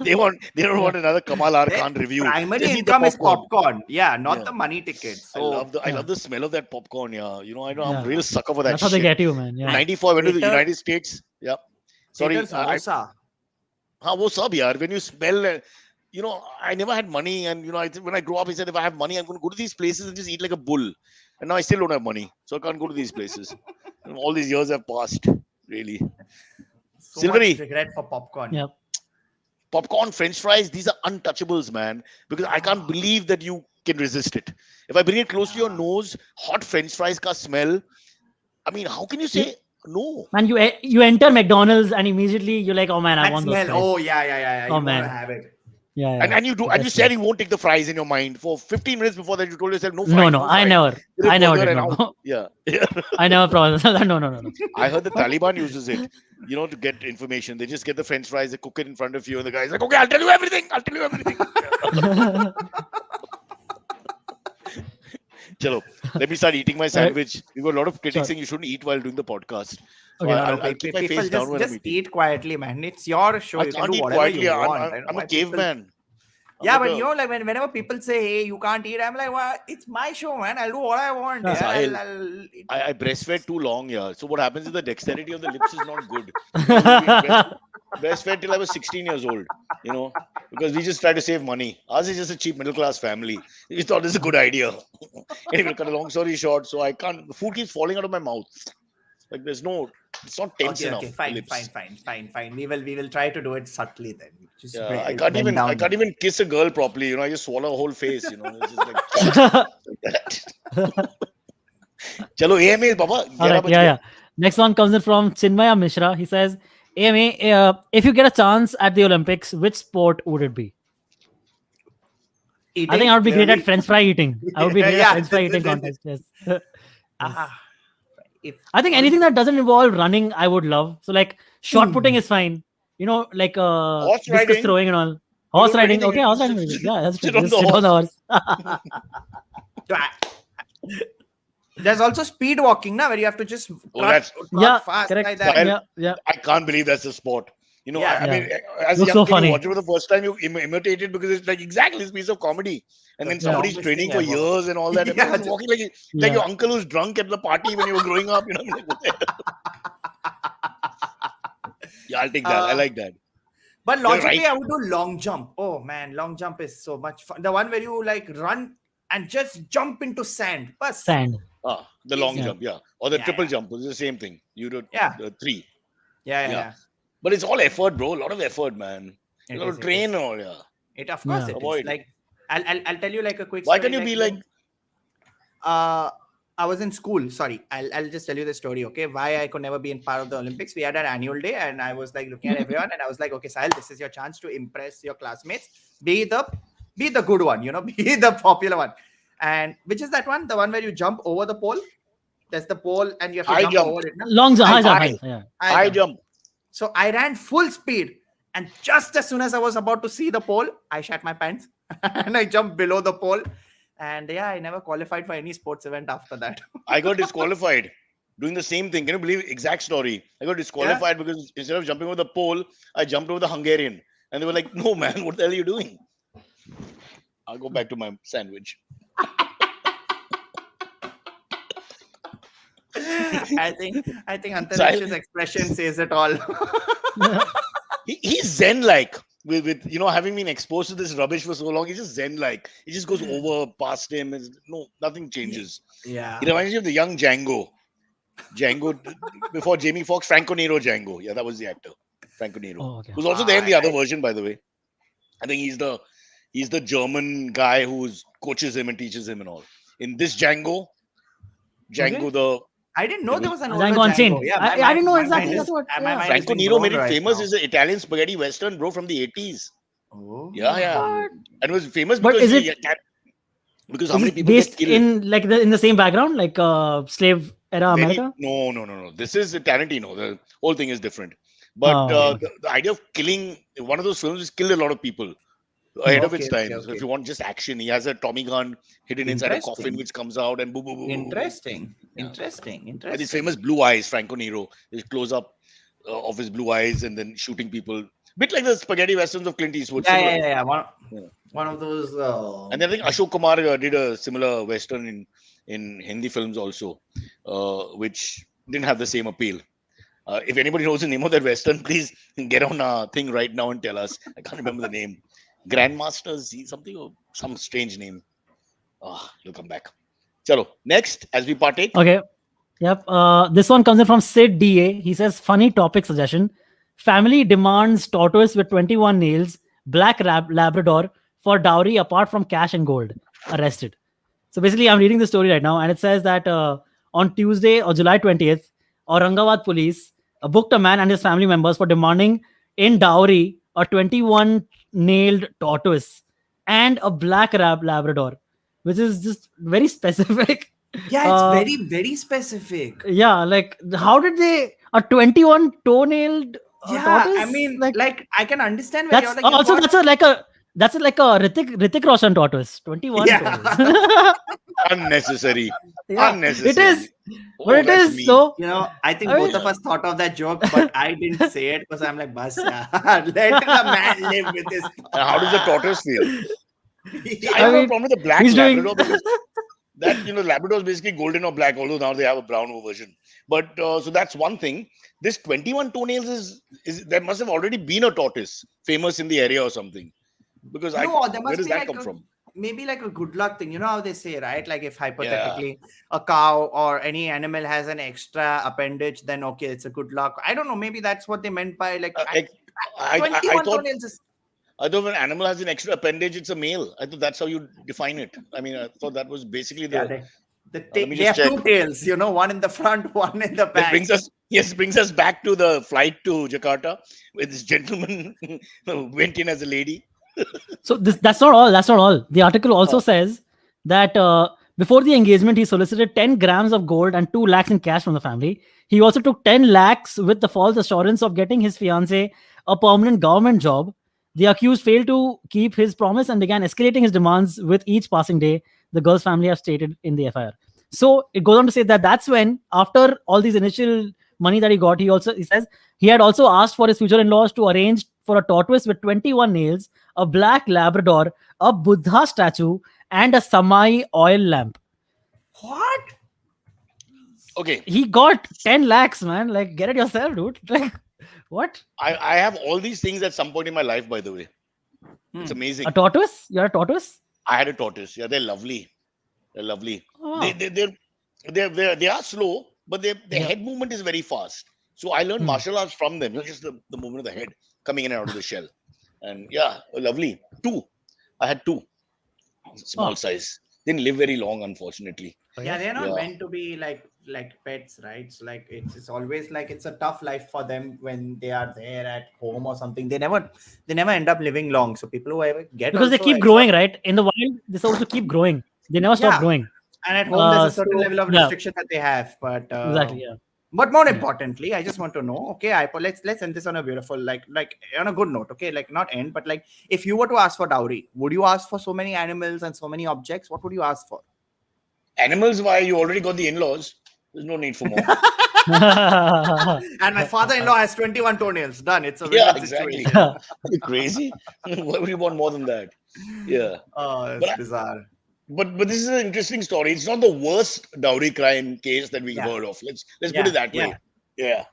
[SPEAKER 1] They don't want another Kamal R.
[SPEAKER 2] Their
[SPEAKER 1] Khan review.
[SPEAKER 2] primary
[SPEAKER 1] Just eat the
[SPEAKER 2] income is
[SPEAKER 1] popcorn.
[SPEAKER 2] popcorn. Yeah, not
[SPEAKER 1] Yeah.
[SPEAKER 2] the money ticket.
[SPEAKER 1] I
[SPEAKER 2] So
[SPEAKER 1] love the smell of that popcorn. Yeah, I'm
[SPEAKER 3] Yeah.
[SPEAKER 1] a real sucker for that
[SPEAKER 3] That's how they
[SPEAKER 1] shit.
[SPEAKER 3] get you, man. Yeah.
[SPEAKER 1] 94 I went to the
[SPEAKER 2] Theater-
[SPEAKER 1] United States. Yeah. Sorry.
[SPEAKER 2] theater samosa.
[SPEAKER 1] वो सब यार. When you smell, I never had money, and when I grow up, I said if I have money, I'm going to go to these places and just eat like a bull. And now I still don't have money, so I can't go to these places. And all these years have passed. Really,
[SPEAKER 2] So
[SPEAKER 1] Silvery.
[SPEAKER 2] much regret for popcorn.
[SPEAKER 3] Yeah.
[SPEAKER 1] popcorn, French fries, these are untouchables, man. Because I can't believe that you can resist it. If I bring it close to your nose, hot French fries ka smell. I mean, how can you say no?
[SPEAKER 3] Man, you enter McDonald's and immediately you're like, oh man, I
[SPEAKER 2] That
[SPEAKER 3] want
[SPEAKER 2] smell.
[SPEAKER 3] those fries.
[SPEAKER 2] Oh yeah.
[SPEAKER 3] Oh,
[SPEAKER 2] You
[SPEAKER 3] man.
[SPEAKER 2] want to have it.
[SPEAKER 3] Yeah, yeah.
[SPEAKER 1] And you do, and you said you won't take the fries in your mind for 15 minutes before that. You told yourself no fries.
[SPEAKER 3] No,
[SPEAKER 1] no
[SPEAKER 3] I
[SPEAKER 1] fries.
[SPEAKER 3] never.
[SPEAKER 1] Get a
[SPEAKER 3] I never
[SPEAKER 1] burger
[SPEAKER 3] did.
[SPEAKER 1] and
[SPEAKER 3] No.
[SPEAKER 1] out. Yeah.
[SPEAKER 3] I never promised. No.
[SPEAKER 1] I heard the Taliban uses it, to get information. They just get the French fries, they cook it in front of you, and the guy's like, okay, I'll tell you everything. Chalo, let me start eating my sandwich. We've got a lot of critics
[SPEAKER 3] Sure.
[SPEAKER 1] saying you shouldn't eat while doing the podcast. So
[SPEAKER 3] Okay.
[SPEAKER 1] I'll keep my face down when I'm
[SPEAKER 2] just
[SPEAKER 1] eating.
[SPEAKER 2] eat quietly, man. It's your show.
[SPEAKER 1] I
[SPEAKER 2] You can
[SPEAKER 1] can't
[SPEAKER 2] do
[SPEAKER 1] eat
[SPEAKER 2] whatever
[SPEAKER 1] quietly.
[SPEAKER 2] you want. I don't know
[SPEAKER 1] I'm
[SPEAKER 2] why
[SPEAKER 1] a
[SPEAKER 2] people-
[SPEAKER 1] caveman.
[SPEAKER 2] Yeah,
[SPEAKER 1] I'm
[SPEAKER 2] but
[SPEAKER 1] like a-
[SPEAKER 2] whenever people say, "Hey, you can't eat," I'm like, "Well, it's my show, man. I'll do what I want."
[SPEAKER 3] Yeah.
[SPEAKER 2] Yeah,
[SPEAKER 1] Sahil,
[SPEAKER 2] I'll
[SPEAKER 1] I breastfed too long, yeah. So what happens is the dexterity of the lips is not good. Breastfed till I was 16 years old, because we just try to save money. Ours is just a cheap middle class family. We thought this is a good idea. Anyway, cut a long story short, so I can't. The food keeps falling out of my mouth. Like it's not tense enough.
[SPEAKER 2] Okay,
[SPEAKER 1] the
[SPEAKER 2] fine.
[SPEAKER 1] lips.
[SPEAKER 2] We will try to do it subtly then. Just
[SPEAKER 1] Yeah, I
[SPEAKER 2] bend down.
[SPEAKER 1] can't even kiss a girl properly. I just swallow a whole face. It's just like that. Chalo, AMA, Baba.
[SPEAKER 3] All
[SPEAKER 1] 11
[SPEAKER 3] right,
[SPEAKER 1] baj
[SPEAKER 3] yeah,
[SPEAKER 1] gaye.
[SPEAKER 3] yeah. Next one comes in from Chinmaya Mishra. He says, AMA, if you get a chance at the Olympics, which sport would it be? I think I would be great at French fry eating. I would be great
[SPEAKER 2] Yeah,
[SPEAKER 3] at French fry eating
[SPEAKER 2] this-
[SPEAKER 3] contest. Yes.
[SPEAKER 2] If
[SPEAKER 3] I think anything that doesn't involve running, I would love. So like shot putting is fine. Like
[SPEAKER 1] Horse
[SPEAKER 3] discus
[SPEAKER 1] riding.
[SPEAKER 3] throwing and all. Horse
[SPEAKER 1] don't do
[SPEAKER 3] riding,
[SPEAKER 1] anything,
[SPEAKER 3] okay,
[SPEAKER 1] you
[SPEAKER 3] horse
[SPEAKER 1] just
[SPEAKER 3] riding. Yeah, that's
[SPEAKER 1] sit
[SPEAKER 3] true.
[SPEAKER 1] on
[SPEAKER 3] Just
[SPEAKER 1] the
[SPEAKER 3] sit on the horse.
[SPEAKER 2] there's also speed walking, now, where you have to just trot
[SPEAKER 1] that's-
[SPEAKER 3] Yeah,
[SPEAKER 2] fast
[SPEAKER 3] correct.
[SPEAKER 2] like that.
[SPEAKER 1] Sahil,
[SPEAKER 3] Yeah.
[SPEAKER 1] I can't believe that's a sport.
[SPEAKER 2] Yeah.
[SPEAKER 1] I mean, as a
[SPEAKER 3] Looks
[SPEAKER 1] young
[SPEAKER 3] so
[SPEAKER 1] kid,
[SPEAKER 3] funny.
[SPEAKER 1] you watch it for the first time, you imitate it because it's like exactly this piece of comedy. And then
[SPEAKER 2] The
[SPEAKER 1] somebody's
[SPEAKER 2] dumbest
[SPEAKER 1] training
[SPEAKER 2] thing
[SPEAKER 1] for
[SPEAKER 2] ever.
[SPEAKER 1] years and all that. And
[SPEAKER 2] Yeah,
[SPEAKER 1] you're
[SPEAKER 2] just-
[SPEAKER 1] walking like
[SPEAKER 3] Yeah.
[SPEAKER 1] your uncle who's drunk at the party when you were growing up. Yeah, I'll take that. I like that.
[SPEAKER 2] But
[SPEAKER 1] You're
[SPEAKER 2] logically,
[SPEAKER 1] right.
[SPEAKER 2] I would do long jump. Oh man, long jump is so much fun. The one where you like run and just jump into sand. Bus.
[SPEAKER 3] Sand.
[SPEAKER 1] The long
[SPEAKER 2] Easy.
[SPEAKER 3] Yeah.
[SPEAKER 1] jump, yeah. Or the
[SPEAKER 2] Yeah,
[SPEAKER 1] triple
[SPEAKER 2] yeah.
[SPEAKER 1] jump, it's the same thing. You do
[SPEAKER 2] Yeah.
[SPEAKER 1] 3.
[SPEAKER 2] Yeah, yeah,
[SPEAKER 1] Yeah.
[SPEAKER 2] yeah.
[SPEAKER 1] But it's all effort, bro. A lot of effort, man. You
[SPEAKER 2] It
[SPEAKER 1] got
[SPEAKER 2] is.
[SPEAKER 1] to
[SPEAKER 2] It
[SPEAKER 1] train
[SPEAKER 2] is.
[SPEAKER 1] and all, yeah.
[SPEAKER 2] It of course
[SPEAKER 3] Yeah.
[SPEAKER 2] it is.
[SPEAKER 1] Avoid.
[SPEAKER 2] Like I'll tell you like a quick
[SPEAKER 1] Why
[SPEAKER 2] story.
[SPEAKER 1] can't you be like,
[SPEAKER 2] I was in school. Sorry, I'll just tell you the story. Okay, why I could never be in part of the Olympics. We had an annual day, and I was like looking at everyone, and I was like, okay, Sahil, this is your chance to impress your classmates. Be the good one, you know, be the popular one. And which is that one? The one where you jump over the pole. There's the pole, and you have to
[SPEAKER 1] High
[SPEAKER 2] jump
[SPEAKER 1] jump.
[SPEAKER 2] over it. No?
[SPEAKER 3] Long jump. High jump.
[SPEAKER 1] high.
[SPEAKER 3] Yeah.
[SPEAKER 1] High jump.
[SPEAKER 2] So I ran full speed, and just as soon as I was about to see the pole, I shat my pants and I jumped below the pole. And yeah, I never qualified for any sports event after that.
[SPEAKER 1] I got disqualified doing the same thing. Can you believe exact story? I got disqualified because instead of jumping over the pole, I jumped over the Hungarian. And they were like, no, man, what the hell are you doing? I'll go back to my sandwich.
[SPEAKER 2] I think Antariksh's expression says it all.
[SPEAKER 1] He's zen like. With having been exposed to this rubbish for so long, he's just zen like. He just goes over past him. Nothing changes.
[SPEAKER 2] Yeah.
[SPEAKER 1] He reminds me of the young Django. Before Jamie Foxx, Franco Nero Django. Yeah, that was the actor. Franco Nero.
[SPEAKER 3] Oh, okay.
[SPEAKER 1] Who's also there in the other version, by the way. I think he's the German guy who coaches him and teaches him and all. In this Django,
[SPEAKER 2] I didn't know there was an older
[SPEAKER 3] Django Unchained.
[SPEAKER 2] Django. Yeah,
[SPEAKER 3] I didn't know
[SPEAKER 2] my
[SPEAKER 3] exactly.
[SPEAKER 2] mind
[SPEAKER 3] That's
[SPEAKER 2] is-
[SPEAKER 3] what.
[SPEAKER 2] my
[SPEAKER 3] Yeah.
[SPEAKER 2] mind is
[SPEAKER 1] Franco
[SPEAKER 2] being
[SPEAKER 1] Nero
[SPEAKER 2] blown
[SPEAKER 1] made it
[SPEAKER 2] right
[SPEAKER 1] famous.
[SPEAKER 2] now.
[SPEAKER 1] Is an Italian spaghetti western, bro, from the 80s.
[SPEAKER 2] Oh.
[SPEAKER 1] Yeah. And it was famous
[SPEAKER 3] But
[SPEAKER 1] because
[SPEAKER 3] is it-
[SPEAKER 1] because how
[SPEAKER 3] Is
[SPEAKER 1] many
[SPEAKER 3] it
[SPEAKER 1] people
[SPEAKER 3] based
[SPEAKER 1] get killed?
[SPEAKER 3] in like in the same background, like slave era America?
[SPEAKER 1] No. This is Tarantino. The whole thing is different. But
[SPEAKER 3] Oh,
[SPEAKER 1] the idea of killing one of those films has killed a lot of people ahead of its
[SPEAKER 2] Okay,
[SPEAKER 1] time.
[SPEAKER 2] okay,
[SPEAKER 1] So if
[SPEAKER 2] okay.
[SPEAKER 1] you want just action, he has a Tommy gun hidden inside a coffin
[SPEAKER 2] Interesting.
[SPEAKER 1] which comes out and boom, boom, boom, boom, boom.
[SPEAKER 2] Interesting.
[SPEAKER 1] Yeah.
[SPEAKER 2] Interesting.
[SPEAKER 1] And
[SPEAKER 2] Interesting.
[SPEAKER 1] his famous blue eyes, Franco Nero, his close up of his blue eyes and then shooting people. Bit like the spaghetti westerns of Clint Eastwood. similar.
[SPEAKER 2] Yeah.
[SPEAKER 1] Yeah.
[SPEAKER 2] One of those.
[SPEAKER 1] And then I think Ashok Kumar did a similar western in Hindi films also, which didn't have the same appeal. If anybody knows the name of that western, please get on a thing right now and tell us. I can't remember the name. Grandmasters, something or some strange name. It'll come back. Chalo, next as we partake.
[SPEAKER 3] Okay. Yep. This one comes in from Sid DA. He says, funny topic suggestion. Family demands tortoise with 21 nails, black Labrador for dowry apart from cash and gold. Arrested. So basically, I'm reading the story right now, and it says that on Tuesday or July 20th, Aurangabad police booked a man and his family members for demanding in dowry a 21 nailed tortoise and a black Labrador, which is just very specific.
[SPEAKER 2] Yeah, it's
[SPEAKER 3] Uh,
[SPEAKER 2] very, very specific.
[SPEAKER 3] Yeah, like how did they a 21 toe-nailed
[SPEAKER 2] Yeah,
[SPEAKER 3] tortoise?
[SPEAKER 2] I mean,
[SPEAKER 3] like
[SPEAKER 2] like I can understand where
[SPEAKER 3] that's
[SPEAKER 2] you're like.
[SPEAKER 3] also
[SPEAKER 2] you've got-
[SPEAKER 3] that's like a Hrithik Roshan tortoise. 21
[SPEAKER 2] Yeah.
[SPEAKER 3] toes.
[SPEAKER 1] Unnecessary.
[SPEAKER 3] Yeah,
[SPEAKER 1] Unnecessary.
[SPEAKER 3] it is,
[SPEAKER 1] Oh,
[SPEAKER 3] but it
[SPEAKER 1] that's
[SPEAKER 3] is
[SPEAKER 1] mean.
[SPEAKER 3] so.
[SPEAKER 2] You know, I think
[SPEAKER 3] I
[SPEAKER 2] both
[SPEAKER 3] mean-
[SPEAKER 2] of us thought of that joke, but I didn't say it because I'm like, bus, yeah. Let the man live with his.
[SPEAKER 1] And how does the tortoise feel? I
[SPEAKER 2] Yeah.
[SPEAKER 1] have
[SPEAKER 3] mean,
[SPEAKER 1] a problem with the black
[SPEAKER 3] he's doing-
[SPEAKER 1] Labrador because that Labrador is basically golden or black, although now they have a brown version. But so that's one thing. This 21 toenails is there must have already been a tortoise famous in the area or something. Because
[SPEAKER 2] No, there
[SPEAKER 1] where
[SPEAKER 2] must
[SPEAKER 1] does
[SPEAKER 2] be
[SPEAKER 1] that
[SPEAKER 2] like
[SPEAKER 1] come
[SPEAKER 2] a,
[SPEAKER 1] from?
[SPEAKER 2] maybe like a good luck thing. You know how they say, right? Like if hypothetically a cow or any animal has an extra appendage, then okay, it's a good luck. I don't know. Maybe that's what they meant by like
[SPEAKER 1] I
[SPEAKER 2] 21
[SPEAKER 1] thought
[SPEAKER 2] toenails is.
[SPEAKER 1] I thought when an animal has an extra appendage, it's a male. I thought that's how you define it. I mean, I thought that was basically
[SPEAKER 2] Yeah,
[SPEAKER 1] the.
[SPEAKER 2] they
[SPEAKER 1] let me
[SPEAKER 2] they have
[SPEAKER 1] just
[SPEAKER 2] two
[SPEAKER 1] check.
[SPEAKER 2] tails, you know, one in the front, one in the
[SPEAKER 1] That
[SPEAKER 2] back.
[SPEAKER 1] brings us back to the flight to Jakarta, where this gentleman went in as a lady.
[SPEAKER 3] So that's not all. That's not all. The article also
[SPEAKER 1] Oh.
[SPEAKER 3] says that before the engagement, he solicited 10 grams of gold and 2 lakhs in cash from the family. He also took 10 lakhs with the false assurance of getting his fiancée a permanent government job. The accused failed to keep his promise and began escalating his demands with each passing day, the girl's family have stated in the FIR. So it goes on to say that that's when, after all these initial money that he got, he says he had also asked for his future in-laws to arrange for a tortoise with 21 nails, a black Labrador, a Buddha statue, and a Samai oil lamp.
[SPEAKER 2] What?
[SPEAKER 1] Okay,
[SPEAKER 3] He got 10 lakhs, man. Like, get it yourself, dude. Like, What?
[SPEAKER 1] I have all these things at some point in my life, by the way. It's
[SPEAKER 2] Hmm.
[SPEAKER 1] amazing.
[SPEAKER 3] A tortoise? You're a tortoise?
[SPEAKER 1] I had a tortoise. Yeah, they're lovely. They're lovely.
[SPEAKER 3] Oh, wow.
[SPEAKER 1] They are slow, but their
[SPEAKER 3] Yeah.
[SPEAKER 1] head movement is very fast. So I learned
[SPEAKER 3] Hmm.
[SPEAKER 1] martial arts from them. Just the movement of the head coming in and out of the shell. And yeah, lovely. Two. I had two. Small
[SPEAKER 3] Oh.
[SPEAKER 1] size. Didn't live very long, unfortunately.
[SPEAKER 2] Yeah, they're not
[SPEAKER 1] Yeah.
[SPEAKER 2] meant to be like pets, right? So like it's always like it's a tough life for them when they are there at home or something. They never end up living long. So people who ever get
[SPEAKER 3] Because they
[SPEAKER 2] also
[SPEAKER 3] keep
[SPEAKER 2] end
[SPEAKER 3] growing,
[SPEAKER 2] up-
[SPEAKER 3] right? In the wild, they also keep growing. They never stop
[SPEAKER 2] Yeah.
[SPEAKER 3] growing.
[SPEAKER 2] and at home there's a certain
[SPEAKER 3] So,
[SPEAKER 2] level of
[SPEAKER 3] yeah.
[SPEAKER 2] restriction that they have. But
[SPEAKER 3] Exactly. Yeah.
[SPEAKER 2] but more
[SPEAKER 3] Yeah.
[SPEAKER 2] importantly, I just want to know. Okay, let's end this on a beautiful like on a good note. Okay, like not end, but like if you were to ask for dowry, would you ask for so many animals and so many objects? What would you ask for?
[SPEAKER 1] Animals, why you already got the in-laws. There's no need for more.
[SPEAKER 2] And my father-in-law has 21 toenails. Done. It's a
[SPEAKER 1] Yeah,
[SPEAKER 2] win-win
[SPEAKER 1] exactly.
[SPEAKER 2] situation.
[SPEAKER 1] Are you crazy? Why would you want more than that? Yeah.
[SPEAKER 2] Oh, it's
[SPEAKER 1] But I-
[SPEAKER 2] bizarre.
[SPEAKER 1] But this is an interesting story. It's not the worst dowry crime case that we've
[SPEAKER 2] Yeah.
[SPEAKER 1] heard of. Let's put
[SPEAKER 2] Yeah,
[SPEAKER 1] it that way. Yeah.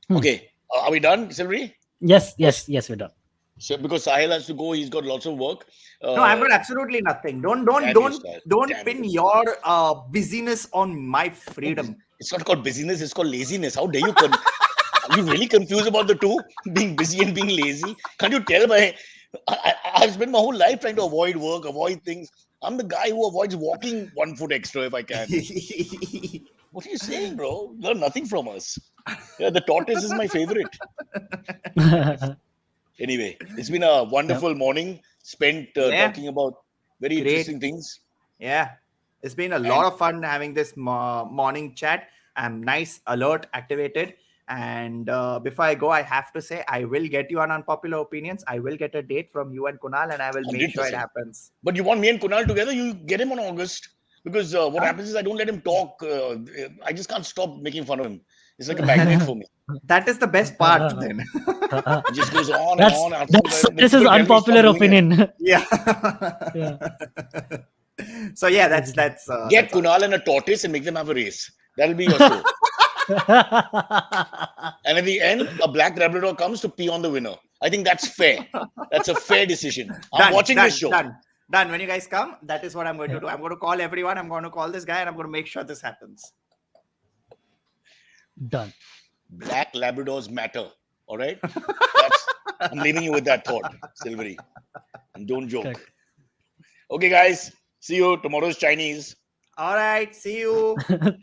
[SPEAKER 3] Hmm.
[SPEAKER 1] Okay. Are we done, Silvery?
[SPEAKER 3] Yes. We're done.
[SPEAKER 1] So because Sahil has to go, he's got lots of work.
[SPEAKER 2] No, I've got absolutely nothing. Don't
[SPEAKER 1] damn you, Sahil. Damn
[SPEAKER 2] pin
[SPEAKER 1] you.
[SPEAKER 2] your busyness on my freedom.
[SPEAKER 1] It's not called busyness, it's called laziness. How dare you? Are you really confused about the two? Being busy and being lazy? Can't you tell I've spent my whole life trying to avoid work, avoid things. I'm the guy who avoids walking 1 foot extra if I can. What are you saying, bro? Learn nothing from us. Yeah, the tortoise is my favorite. Anyway, it's been a wonderful morning spent
[SPEAKER 2] Yeah.
[SPEAKER 1] talking about very
[SPEAKER 2] Great.
[SPEAKER 1] interesting things.
[SPEAKER 2] Yeah, it's been a lot of fun having this morning chat. I'm nice, alert, activated. And before I go, I have to say I will get you on unpopular opinions. I will get a date from you and Kunal, and I will make sure it
[SPEAKER 1] 100%.
[SPEAKER 2] happens.
[SPEAKER 1] But you want me and Kunal together? You get him on August. Because what happens is I don't let him talk. I just can't stop making fun of him. It's like a magnet for me.
[SPEAKER 2] That is the best part. Then,
[SPEAKER 1] It just goes on
[SPEAKER 3] That's,
[SPEAKER 1] and on.
[SPEAKER 3] this is unpopular opinion.
[SPEAKER 2] yeah.
[SPEAKER 3] Yeah.
[SPEAKER 2] So yeah, that's
[SPEAKER 1] Get
[SPEAKER 2] that's all.
[SPEAKER 1] Kunal and a tortoise and make them have a race. That'll be your show. And at the end, a black Labrador comes to pee on the winner. I think that's fair. That's a fair decision. I'm watching this show.
[SPEAKER 2] Done. When you guys come, that is what I'm going to do. I'm going to call everyone. I'm going to call this guy, and I'm going to make sure this happens.
[SPEAKER 3] Done.
[SPEAKER 1] Black Labradors matter. All right? I'm leaving you with that thought, Silvery. And don't joke.
[SPEAKER 3] Correct.
[SPEAKER 1] Okay, guys. See you. Tomorrow's Chinese.
[SPEAKER 2] All right. See you.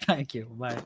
[SPEAKER 3] Thank you. Bye.